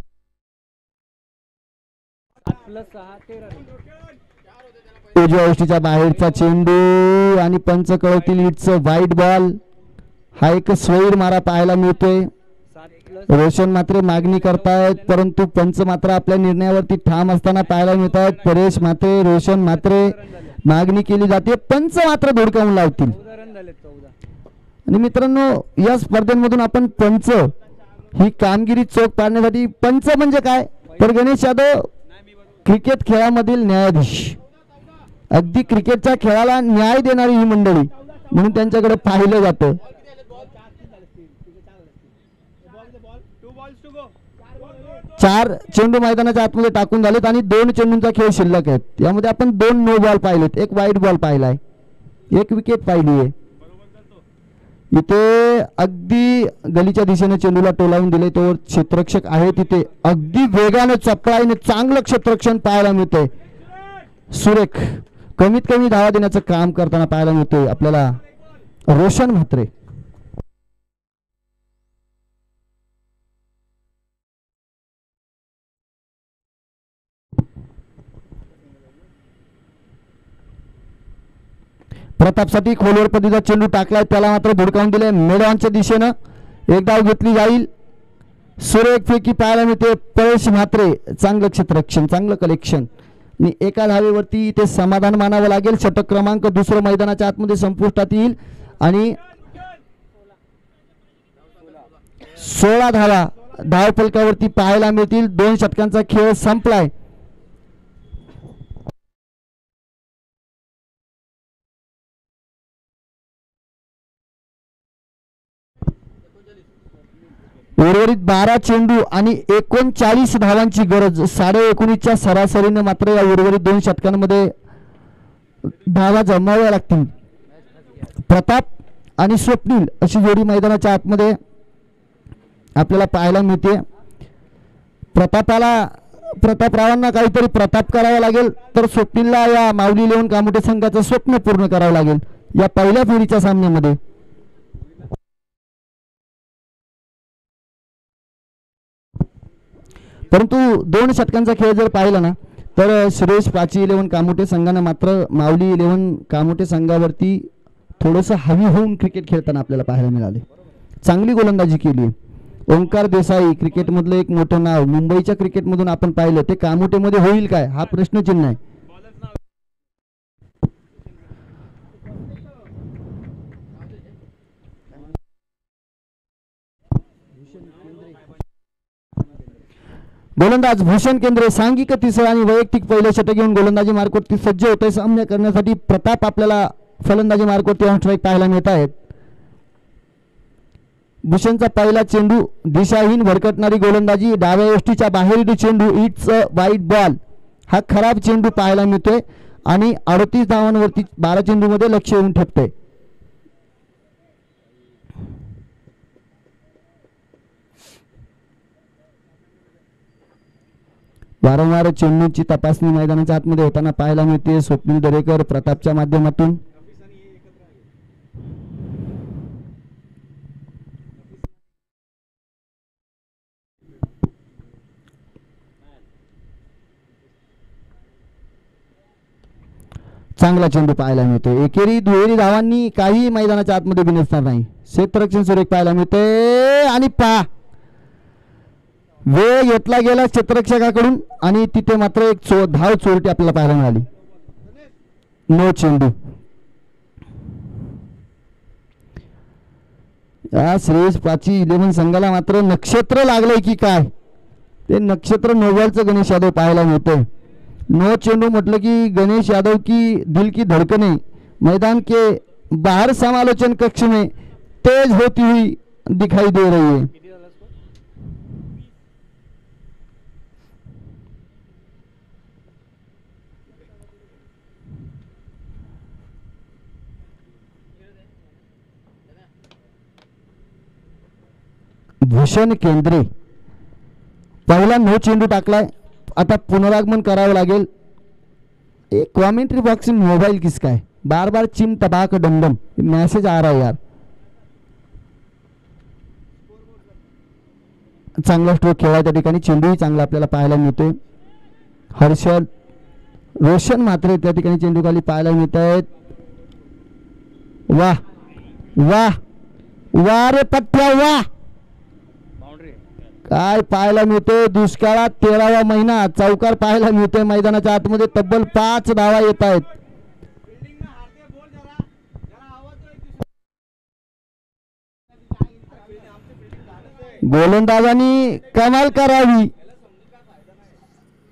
7+6 13 रन. उजव्या यष्टीच्या बाहेरचा चेंडू आणि पंच कळवतील इटचं व्हाईट बॉल. हा एक स्वैर मारा पाहायला मिळतोय. रोशन मात्र मागणी करतायत परंतु पंच मात्र आपल्या निर्णयावरती ठाम असताना पाहायला मिळत आहेत. परेश मात्रे रोशन मात्रे मागणी केली जाते, पंच मात्र धुडकावून लावतील. 14 रन झाले. 14. आणि मित्रांनो या स्पर्धेमधून आपण पंच ही कामगिरी चोख पाडण्यासाठी पंच म्हणजे काय तर गणेश यादव क्रिकेट खेळामधील न्यायाधीश, अगदी क्रिकेटच्या खेळाला न्याय देणारी ही मंडळी म्हणून त्यांच्याकडे पाहिलं जातं. 4 चेंडू मैदानाच्या आतमध्ये टाकून झालेत आणि 2 चेंडूंचा खेळ शिल्लक आहेत. यामध्ये आपण 2 नो बॉल पाहिलेत, 1 वाईट बॉल पाहिलाय, 1 विकेट पाहिली आहे. इथे अगदी गलीच्या दिशेने चेंडूला टोलावून दिले तो क्षेत्ररक्षक आहे तिथे अगदी वेगाने चपळाईने चांगलं क्षेत्ररक्षण पाहायला मिळतंय. सुरेख कमीत कमी धावा देण्याचं काम करताना पाहायला मिळतोय आपल्याला रोशन म्हात्रे. प्रतापसाठी खोलवर पद्धतीचा चेंडू टाकलाय, त्याला मात्र धुडकावून दिले. मेडॉनच्या दिशेनं एक धाव घेतली जाईल. सुरेख फेकी पाहायला मिळते. परेश म्हात्रे चांगलं क्षेत्ररक्षण, चांगलं कलेक्शन आणि एका धावेवरती इथे समाधान मानावं लागेल. षटक क्रमांक दुसरं मैदानाच्या आतमध्ये संपुष्टात येईल आणि 16 धावा धावफलकावरती पाहायला मिळतील. 2 षटकांचा खेळ संपलाय. उर्वरित 12 चेंडू आणि 39 धावांची गरज. 19.5च्या सरासरीने मात्र या उर्वरित 2 षटकांमध्ये धावा जमाव्या लागतील. प्रताप आणि स्वप्नील अशी जोडी मैदानाच्या आतमध्ये आपल्याला पाहायला मिळते. प्रतापरावांना काहीतरी प्रताप करावा लागेल तर स्वप्नीलला या माऊली लेवून कामोटे संघाचं स्वप्न पूर्ण करावं लागेल या पहिल्या फेरीच्या सामन्यामध्ये. परंतु 2 षटकांचा खेळ जर पाहिला ना तर सुरेश प्राची 11 कामोटे संघानं मात्र माऊली 11 कामोटे संघावरती थोडंसं हवी होऊन क्रिकेट खेळताना आपल्याला पाहायला मिळाले. चांगली गोलंदाजी केली. ओंकार देसाई क्रिकेटमधलं एक मोठं नाव, मुंबईच्या क्रिकेटमधून आपण पाहिलं ते कामोटेमध्ये होईल काय हा प्रश्नचिन्ह आहे. गोलंदाज भूषण केंद्रे सांघिक तिसरा आणि वैयक्तिक पहिलं षटक घेऊन गोलंदाजी मार्कवरती सज्ज होत आहे. सामना करण्यासाठी प्रताप आपल्याला फलंदाजी मार्कवरती ऑन स्ट्राईक पाहायला मिळत आहेत. भूषणचा पहिला चेंडू दिशाहीन भरकटणारी गोलंदाजी, डाव्या यष्टीच्या बाहेरील चेंडू इट्स वाईट बॉल. हा खराब चेंडू पाहायला मिळतोय आणि 38 धावांवरती 12 चेंडूमध्ये लक्ष येऊन ठेपतोय. वारंवार चेंडूची तपासणी मैदानाच्या आतमध्ये होताना पाहायला मिळते. स्वप्नील दरेकर प्रतापच्या माध्यमातून चांगला चेंडू पाहायला मिळतो. एकेरी दुहेरी धावांनी काही मैदानाच्या आतमध्ये बिनसणार नाही. क्षेत्ररक्षण सुरेख पाहायला मिळते आणि पहा वेळ घेतला गेला क्षेत्ररक्षकाकडून आणि तिथे मात्र एक धाव चोरटी आपल्याला पाहायला मिळाली. नो चेंडू. या श्रेयस प्राची 11 संघाला मात्र नक्षत्र लागलंय की काय ते नक्षत्र नोबलचं गणेश यादव पाहायला मिळतंय. नो चेंडू म्हटलं की गणेश यादव की दिल की धड़कने मैदान के बाहर समालोचन कक्ष में तेज होती हुई दिखाई दे रही है. किती झाला स्कोर? भूषण केंद्रे पहिला नो चेंडू टाकलाय. आता पुनरागमन करावं लागेल. एक कॉमेंट्री बॉक्स में मोबाइल किसका है? बार बार चिम टबाक डमडम मैसेज आ रहा है यार. चांगला स्ट्रोक खेळाय त्या ठिकाणी. चेंडूही चांगला आपल्याला पाहायला मिळतोय. हर्षल रोशन मात्र त्या ठिकाणी चेंडू खाली पाहायला मिळत आहेत. वाह वाह वाह रे पट्ट्या वाह. बाउंड्री. काय पाहायला मिळतोय. दुष्काळात 13वा महिना चौकार पाहायला मिळतोय. मैदानाच्या आतमध्ये तब्बल 5 धावा येत आहेत. गोलंदाजांनी कमाल करावी.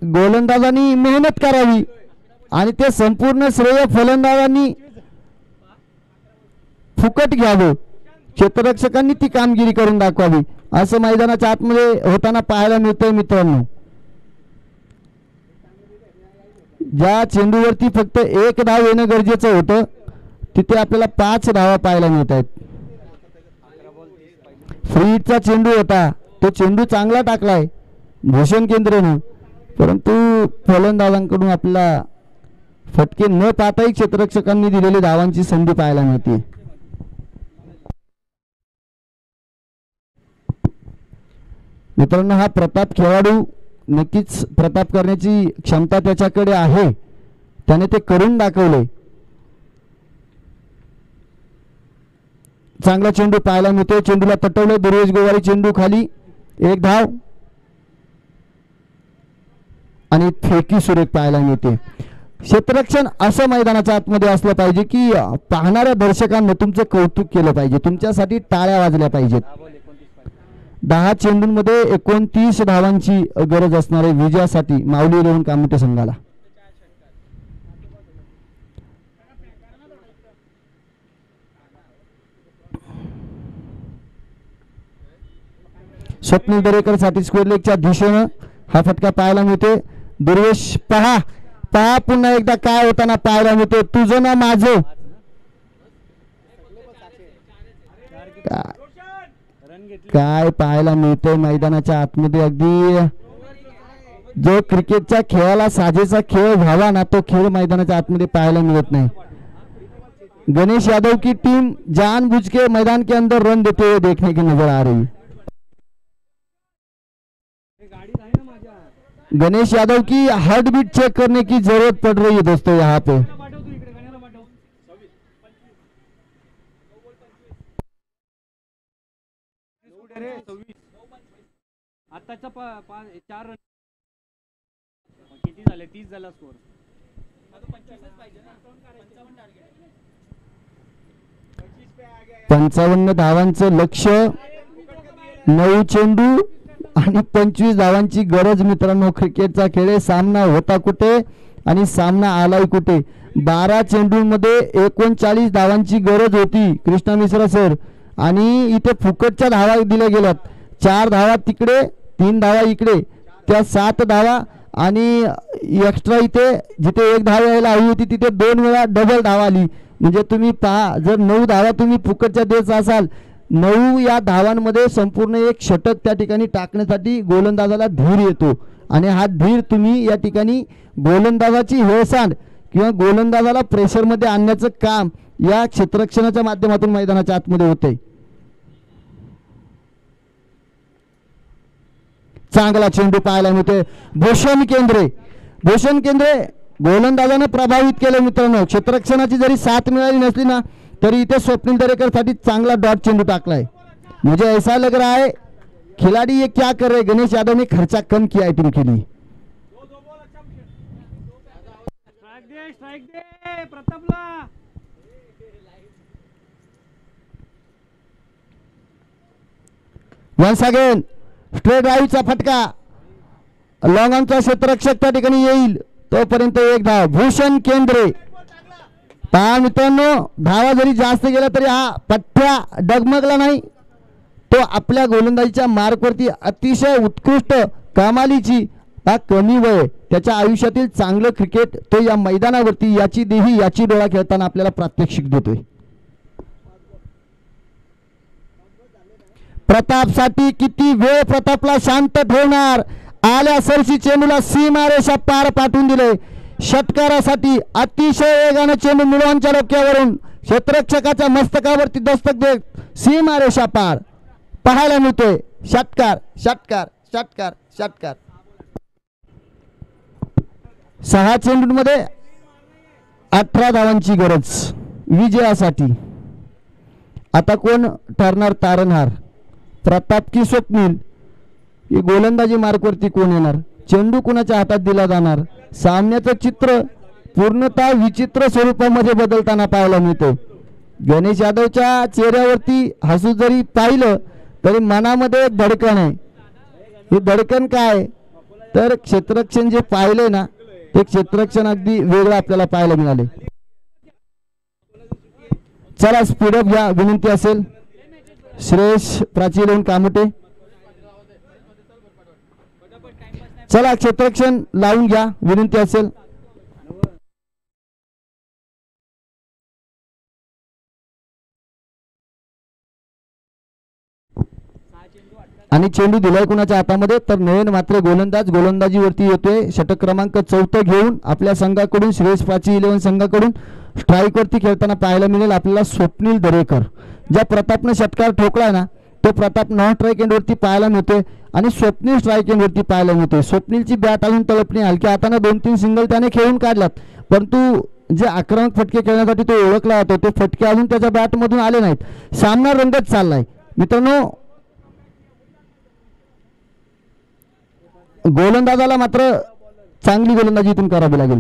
गोलंदाजांनी मेहनत करावी आणि ते संपूर्ण श्रेय फलंदाजांनी फुकट घ्यावं. क्षेत्ररक्षकांनी ती कामगिरी करून दाखवावी असं मैदानाच्या आतमध्ये होताना पाहायला मिळतंय मित्रांनो. ज्या चेंडूवरती फक्त 1 धाव येणं गरजेचं होतं तिथे आपल्याला 5 धावा पाहायला मिळत आहेत. फ्रीडचा चेंडू होता. तो चेंडू चांगला टाकलाय भूषण केंद्रेनं, परंतु फलंदाजांकडून आपल्याला फटके न पाहताही क्षेत्ररक्षकांनी दिलेली धावांची संधी पाहायला मिळते. मित्रांनो हा प्रताप खेळाडू नक्कीच प्रताप करण्याची क्षमता त्याच्याकडे आहे. त्याने ते करून दाखवले. चांगला चेंडू पाहायला मिळतो. चेंडूला तटवले दुर्वेश गोवारी. चेंडू खाली 1 धाव आणि फेकी सुरेख पाहायला मिळते. क्षेत्ररक्षण असं मैदानाच्या आतमध्ये असलं पाहिजे की पाहणाऱ्या दर्शकांना तुमचं कौतुक केलं पाहिजे. तुमच्यासाठी टाळ्या वाजल्या पाहिजेत. 10 चेंडूंमध्ये 29 धावांची गरज असणारे विजयासाठी माऊली इलेव्हन कामोटे संघाला. स्वप्नील दरेकर साठी स्क्वेअर लेगच्या दिशेनं हा फटका पाहायला मिळते. दुर्वेश पहा पहा पुन्हा एकदा काय होताना पाहायला मिळते. तुझं ना माझं काय पाहायला मिळतंय मैदानाच्या आतमध्ये. अगदी जो क्रिकेटच्या खेळाला साजेचा खेळ व्हावा ना तो खेळ मैदानाच्या आतमध्ये पाहायला मिळत नाही. गणेश यादव की टीम जानबूझ के मैदान के अंदर रन देते हुए देखने की नजर आ रही. गणेश यादव की हार्ट बीट चेक करने की जरूरत पड़ रही है दोस्तों यहाँ पे. आताचा 4 रन किती झाले? 30 झाला स्कोर. 55 धावांचं लक्ष्य, 9 चेंडू आणि 25 धावांची गरज. मित्रांनो क्रिकेटचा खेळ सामना होता कुठे आणि सामना आलाय कुठे. 12 चेंडूंमध्ये 39 धावांची गरज होती कृष्णा मिश्रा सर आणि इथे फुकटच्या धावा दिल्या गेल्यात. 4 धावा तिकडे 3 धावा इकडे, त्या 7 धावा आणि एक्स्ट्रा इथे जिथे 1 धाव यायला हवी होती तिथे 2 वेळा डबल धाव आली. म्हणजे तुम्ही पहा जर 9 धावा तुम्ही फुकटच्या देत असाल, 9 या धावांमध्ये संपूर्ण एक षटक त्या ठिकाणी टाकण्यासाठी गोलंदाजाला धीर येतो आणि हा धीर तुम्ही या ठिकाणी गोलंदाजाची हेळसांड किंवा गोलंदाजाला प्रेशरमध्ये आणण्याचं काम या क्षेत्ररक्षणाच्या माध्यमातून मैदानाच्या आतमध्ये होते. चांगला चेंडू पाहायला मिळतोय. भूषण केंद्रे गोलंदाजाने प्रभावित केलं. मित्रांनो क्षेत्ररक्षणाची जरी साथ मिळाली नसली ना तरी इथे स्वप्नील दरेकर साठी चांगला डॉट चेंडू टाकलाय. मुझे ऐसा लग रहा है खिलाड़ी ये क्या कर रहे. गणेश यादव ने खर्चा कम किया है टीम के लिए. स्ट्राइक दे प्रतापला. वन्स अगेन स्ट्रेट ड्राईव्हचा फटका. लॉंग ऑनचा क्षेत्ररक्षक त्या ठिकाणी येईल तोपर्यंत 1 धाव. भूषण केंद्रे पहा मित्रांनो, धावा जरी जास्त गेला तरी हा पठ्ठ्या डगमगला नाही. तो आपल्या गोलंदाजीच्या मार्कवरती अतिशय उत्कृष्ट कमालीची हा कमी वय त्याच्या आयुष्यातील चांगलं क्रिकेट तो या मैदानावरती याची देही याची डोळा खेळताना आपल्याला प्रात्यक्षिक देतोय. प्रतापसाठी किती वेळ प्रतापला शांत ठेवणार. आल्या सरशी चेंडूला सीमारेषा पार पाठवून दिले. षटकारासाठी अतिशय वेगाने चेंडू मिळवांच्या डोक्यावरून क्षेत्ररक्षकाच्या मस्तकावरती दस्तक देत सीमारेषा पार पाहायला मिळतोय. षटकार षटकार षटकार षटकार. 6 चेंडूंमध्ये 18 धावांची गरज विजयासाठी. आता कोण ठरणार तारणहार, प्रताप की स्वप्नील? ही गोलंदाजी मार्कवरती कोण येणार? चेंडू कुणाच्या हातात दिला जाणार? सामन्याचं चित्र पूर्णतः विचित्र स्वरूपामध्ये बदलताना पाहायला मिळते. गणेश यादवच्या चेहऱ्यावरती हसू जरी पाहिलं तरी मनामध्ये एक धडकन आहे. हे धडकन काय तर क्षेत्ररक्षण जे पाहिले ना ते क्षेत्ररक्षण अगदी वेगळं आपल्याला पाहायला मिळाले. चला स्पीडअप घ्या विनंती असेल. श्रेयस प्राची कामटे, चला क्षेत्ररक्षण लावून घ्या विनंती असेल. आणि चेंडू दिलाय कुणाच्या हातामध्ये तर नयन मात्र गोलंदाजीवरती येतोय. षटक क्रमांक 4 घेऊन आपल्या संघाकडून श्रेयस प्राची 11 संघाकडून स्ट्राईकवरती खेळताना पाहायला मिळेल आपल्याला स्वप्नील दरेकर. ज्या प्रतापने षटकार ठोकलाय ना तो प्रताप नॉन स्ट्राईक एंडवरती पाहायला मिळतोय आणि स्वप्नील स्ट्राईक एंडवरती पाहायला मिळतोय. स्वप्नीलची बॅट अजून तळपणी, हलक्या हाताने 2-3 सिंगल त्याने खेळून काढलात, परंतु जे आक्रमक फटके खेळण्यासाठी तो ओळखला जातो ते फटके अजून त्याच्या बॅटमधून आले नाहीत. सामना रंगत चाललाय मित्रांनो. गोलंदाजाला मात्र चांगली गोलंदाजी इथून करावी लागेल.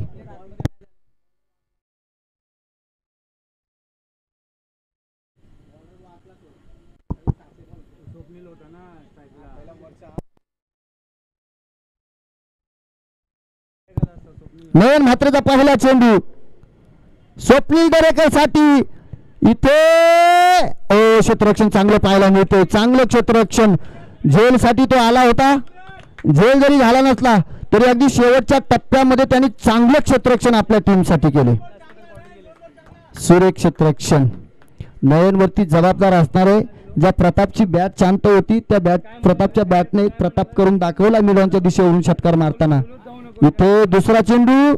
नयन म्हात्रेचा पहिला चेंडू स्वप्नील दरेकर साठी. इथे क्षेत्ररक्षण चांगलं पाहायला मिळते. चांगलं क्षेत्ररक्षण झेल साठी तो आला होता. झेल जरी झाला नसला तरी अगदी शेवटच्या टप्प्यामध्ये त्यांनी चांगलं क्षेत्ररक्षण आपल्या टीमसाठी केले. सुरेख क्षेत्ररक्षण नयनवरती जबाबदार असणार आहे. ज्या प्रतापची बॅट शांत होती त्या प्रतापच्या बॅटने प्रताप करून दाखवला मिडॉनच्या दिशेवरून षटकार मारताना. इथे दुसरा चेंडू,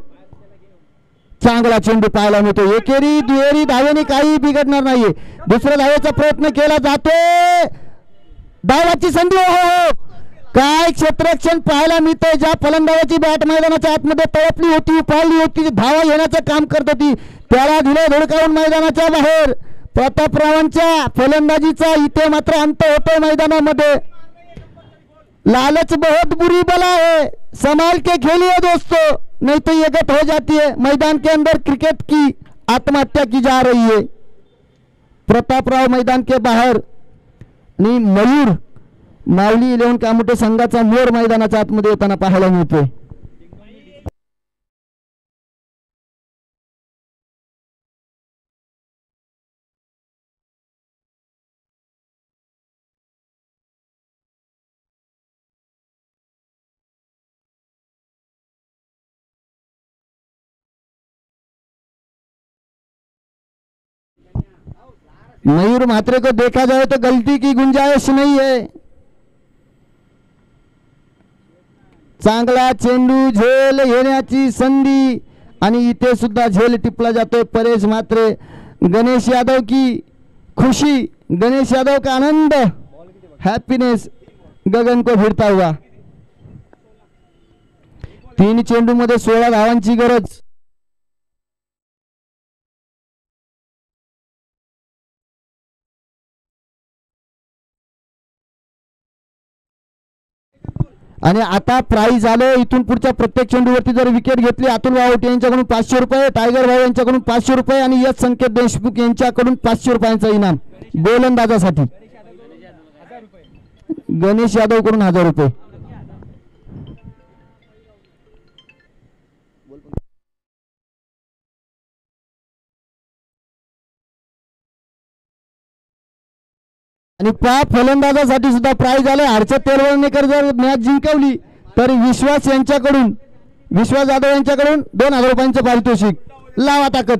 चांगला चेंडू पाहायला मिळतो. एकेरी दुहेरी धावेने काही बिघडणार नाहीये. दुसऱ्या धावेचा प्रयत्न केला जातोय. धावाची संधी, हो काय क्षेत्ररक्षण पाहायला मिळतंय. ज्या फलंदाजाची बॅट मैदानाच्या आतमध्ये तळपली होती, उपाळली होती, धावा येण्याचं काम करत होती, त्याला दिले धडकावून मैदानाच्या बाहेर. प्रतापरावांच्या फलंदाजीचा इथे मात्र अंत होतोय मैदानामध्ये. लालच बहुत बुरी बला है, संभाल के खेलिए दोस्तों, नहीं तो ये गत हो जाती है. मैदान के अंदर क्रिकेट की आत्महत्या की जा रही है. प्रतापराव मैदान के बाहर आणि मयूर माऊली 11 कामोटे संघाचा मोर मैदानाच्या आतमध्ये येताना पाहायला मिळतोय. मयूर म्हात्रे को देखा जाए तो गलती की गुंजाइश नहीं है. चांगला चेंडू, झेल येण्याची संधी आणि इथे सुद्धा झेल टिपला जातोय. परेश म्हात्रे, गणेश यादव की खुशी, गणेश यादव का आनंद, हैप्पीनेस गगन को भिडता हुआ. 3 चेंडू मध्ये 16 धावांची गरज. आणि आता प्राइज आलं. इथून पुढच्या प्रत्येक चेंडूवरती जर विकेट घेतली अतुल वावटे यांच्याकडून 500 रुपये, टायगर भाऊ यांच्याकडून 500 रुपये आणि यश संकेत देशमुख यांच्याकडून 500 रुपयांचा इनाम गोलंदाजासाठी. गणेश यादव कडून 1000 रुपये. आणि त्या फलंदाजासाठी सुद्धा प्राइज आले. हर्षद तेलवणेकर जर मॅच जिंकवली तर विश्वास जाधव यांच्याकडून 2000 रुपयांचं पारितोषिक. लावा ताकद.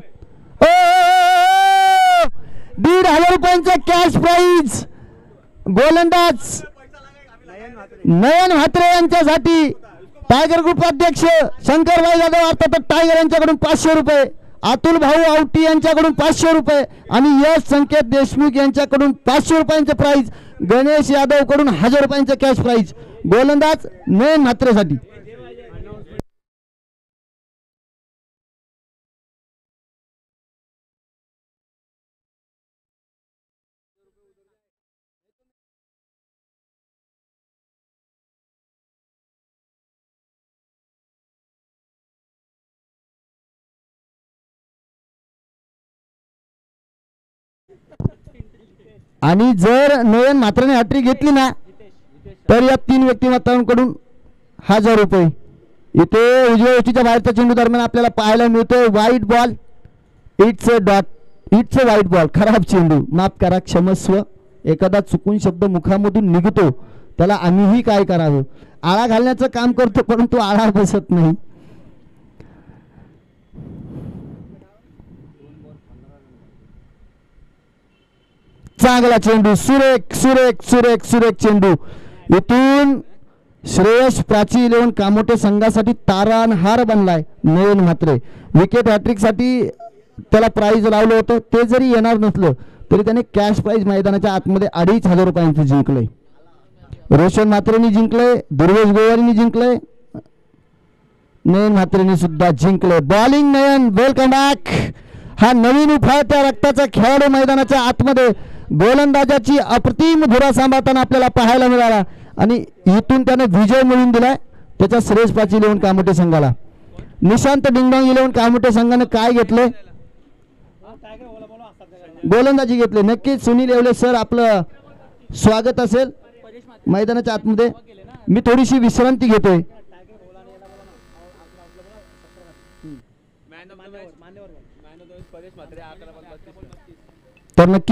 1500 रुपयांचं कॅश प्राइज गोलंदाज नयन म्हात्रे यांच्यासाठी. टायगर ग्रुप अध्यक्ष शंकरभाई जाधव अर्थात टायगर यांच्याकडून 500 रुपये, अतुल भाऊ आवटी यांच्याकडून 500 रुपये आणि यश संकेत देशमुख यांच्याकडून 500 रुपयांचं प्राइज. गणेश यादव कडून 1000 रुपयांचं कॅश प्राइज गोलंदाज नयन म्हात्रेसाठी. आणि जर नयन म्हात्रेने हॅट्रिक घेतली ना तर या 3 व्यक्तिमत्वांकडून 1000 रुपये. इथे उजव्या यष्टीच्या बाहेरच्या चेंडू दरम्यान आपल्याला पाहायला मिळतोय वाईट बॉल. इट्स अ वाईट बॉल. खराब चेंडू. माफ करा, क्षमस्व. एखादा चुकून शब्द मुखामधून निघतो त्याला आम्हीही काय करावं. आळा घालण्याचं काम करतो परंतु आळा बसत नाही. चांगला चेंडू. सुरेख सुरेख सुरेख सुरेख चेंडू. इथून श्रेयस प्राची 11 कामोटे संघासाठी तारणहार बनलाय नयन म्हात्रे. विकेट हॅट्रिक साठी त्याला प्राइज लावलं होतं. ते जरी येणार नसलं तरी त्याने कॅश प्राइज मैदानाच्या आतमध्ये 2500 रुपयांचं जिंकलंय. रोशन म्हात्रेंनी जिंकलंय, दुर्वेश गोवारींनी जिंकलंय, नयन म्हात्रेंनी सुद्धा जिंकलंय. बॉलिंग नयन, वेलकम बॅक. हा नवीन उफाळत्या रक्ताचा खेळाडू मैदानाच्या आतमध्ये गोलंदाजाची अप्रतिम धुरा सांभाळताना आपल्याला पाहायला मिळाला आणि इथून त्याने विजय मिळवून दिलाय त्याच्या श्रेयस प्राची 11 कामोटे संघाला. निशांत डिंगडॉंग 11 कामोटे संघाने काय घेतले? गोलंदाजी घेतले. नक्कीच सुनील येवले सर आपलं स्वागत असेल मैदानाच्या आतमध्ये. मी थोडीशी विश्रांती घेतोय. तर नक्की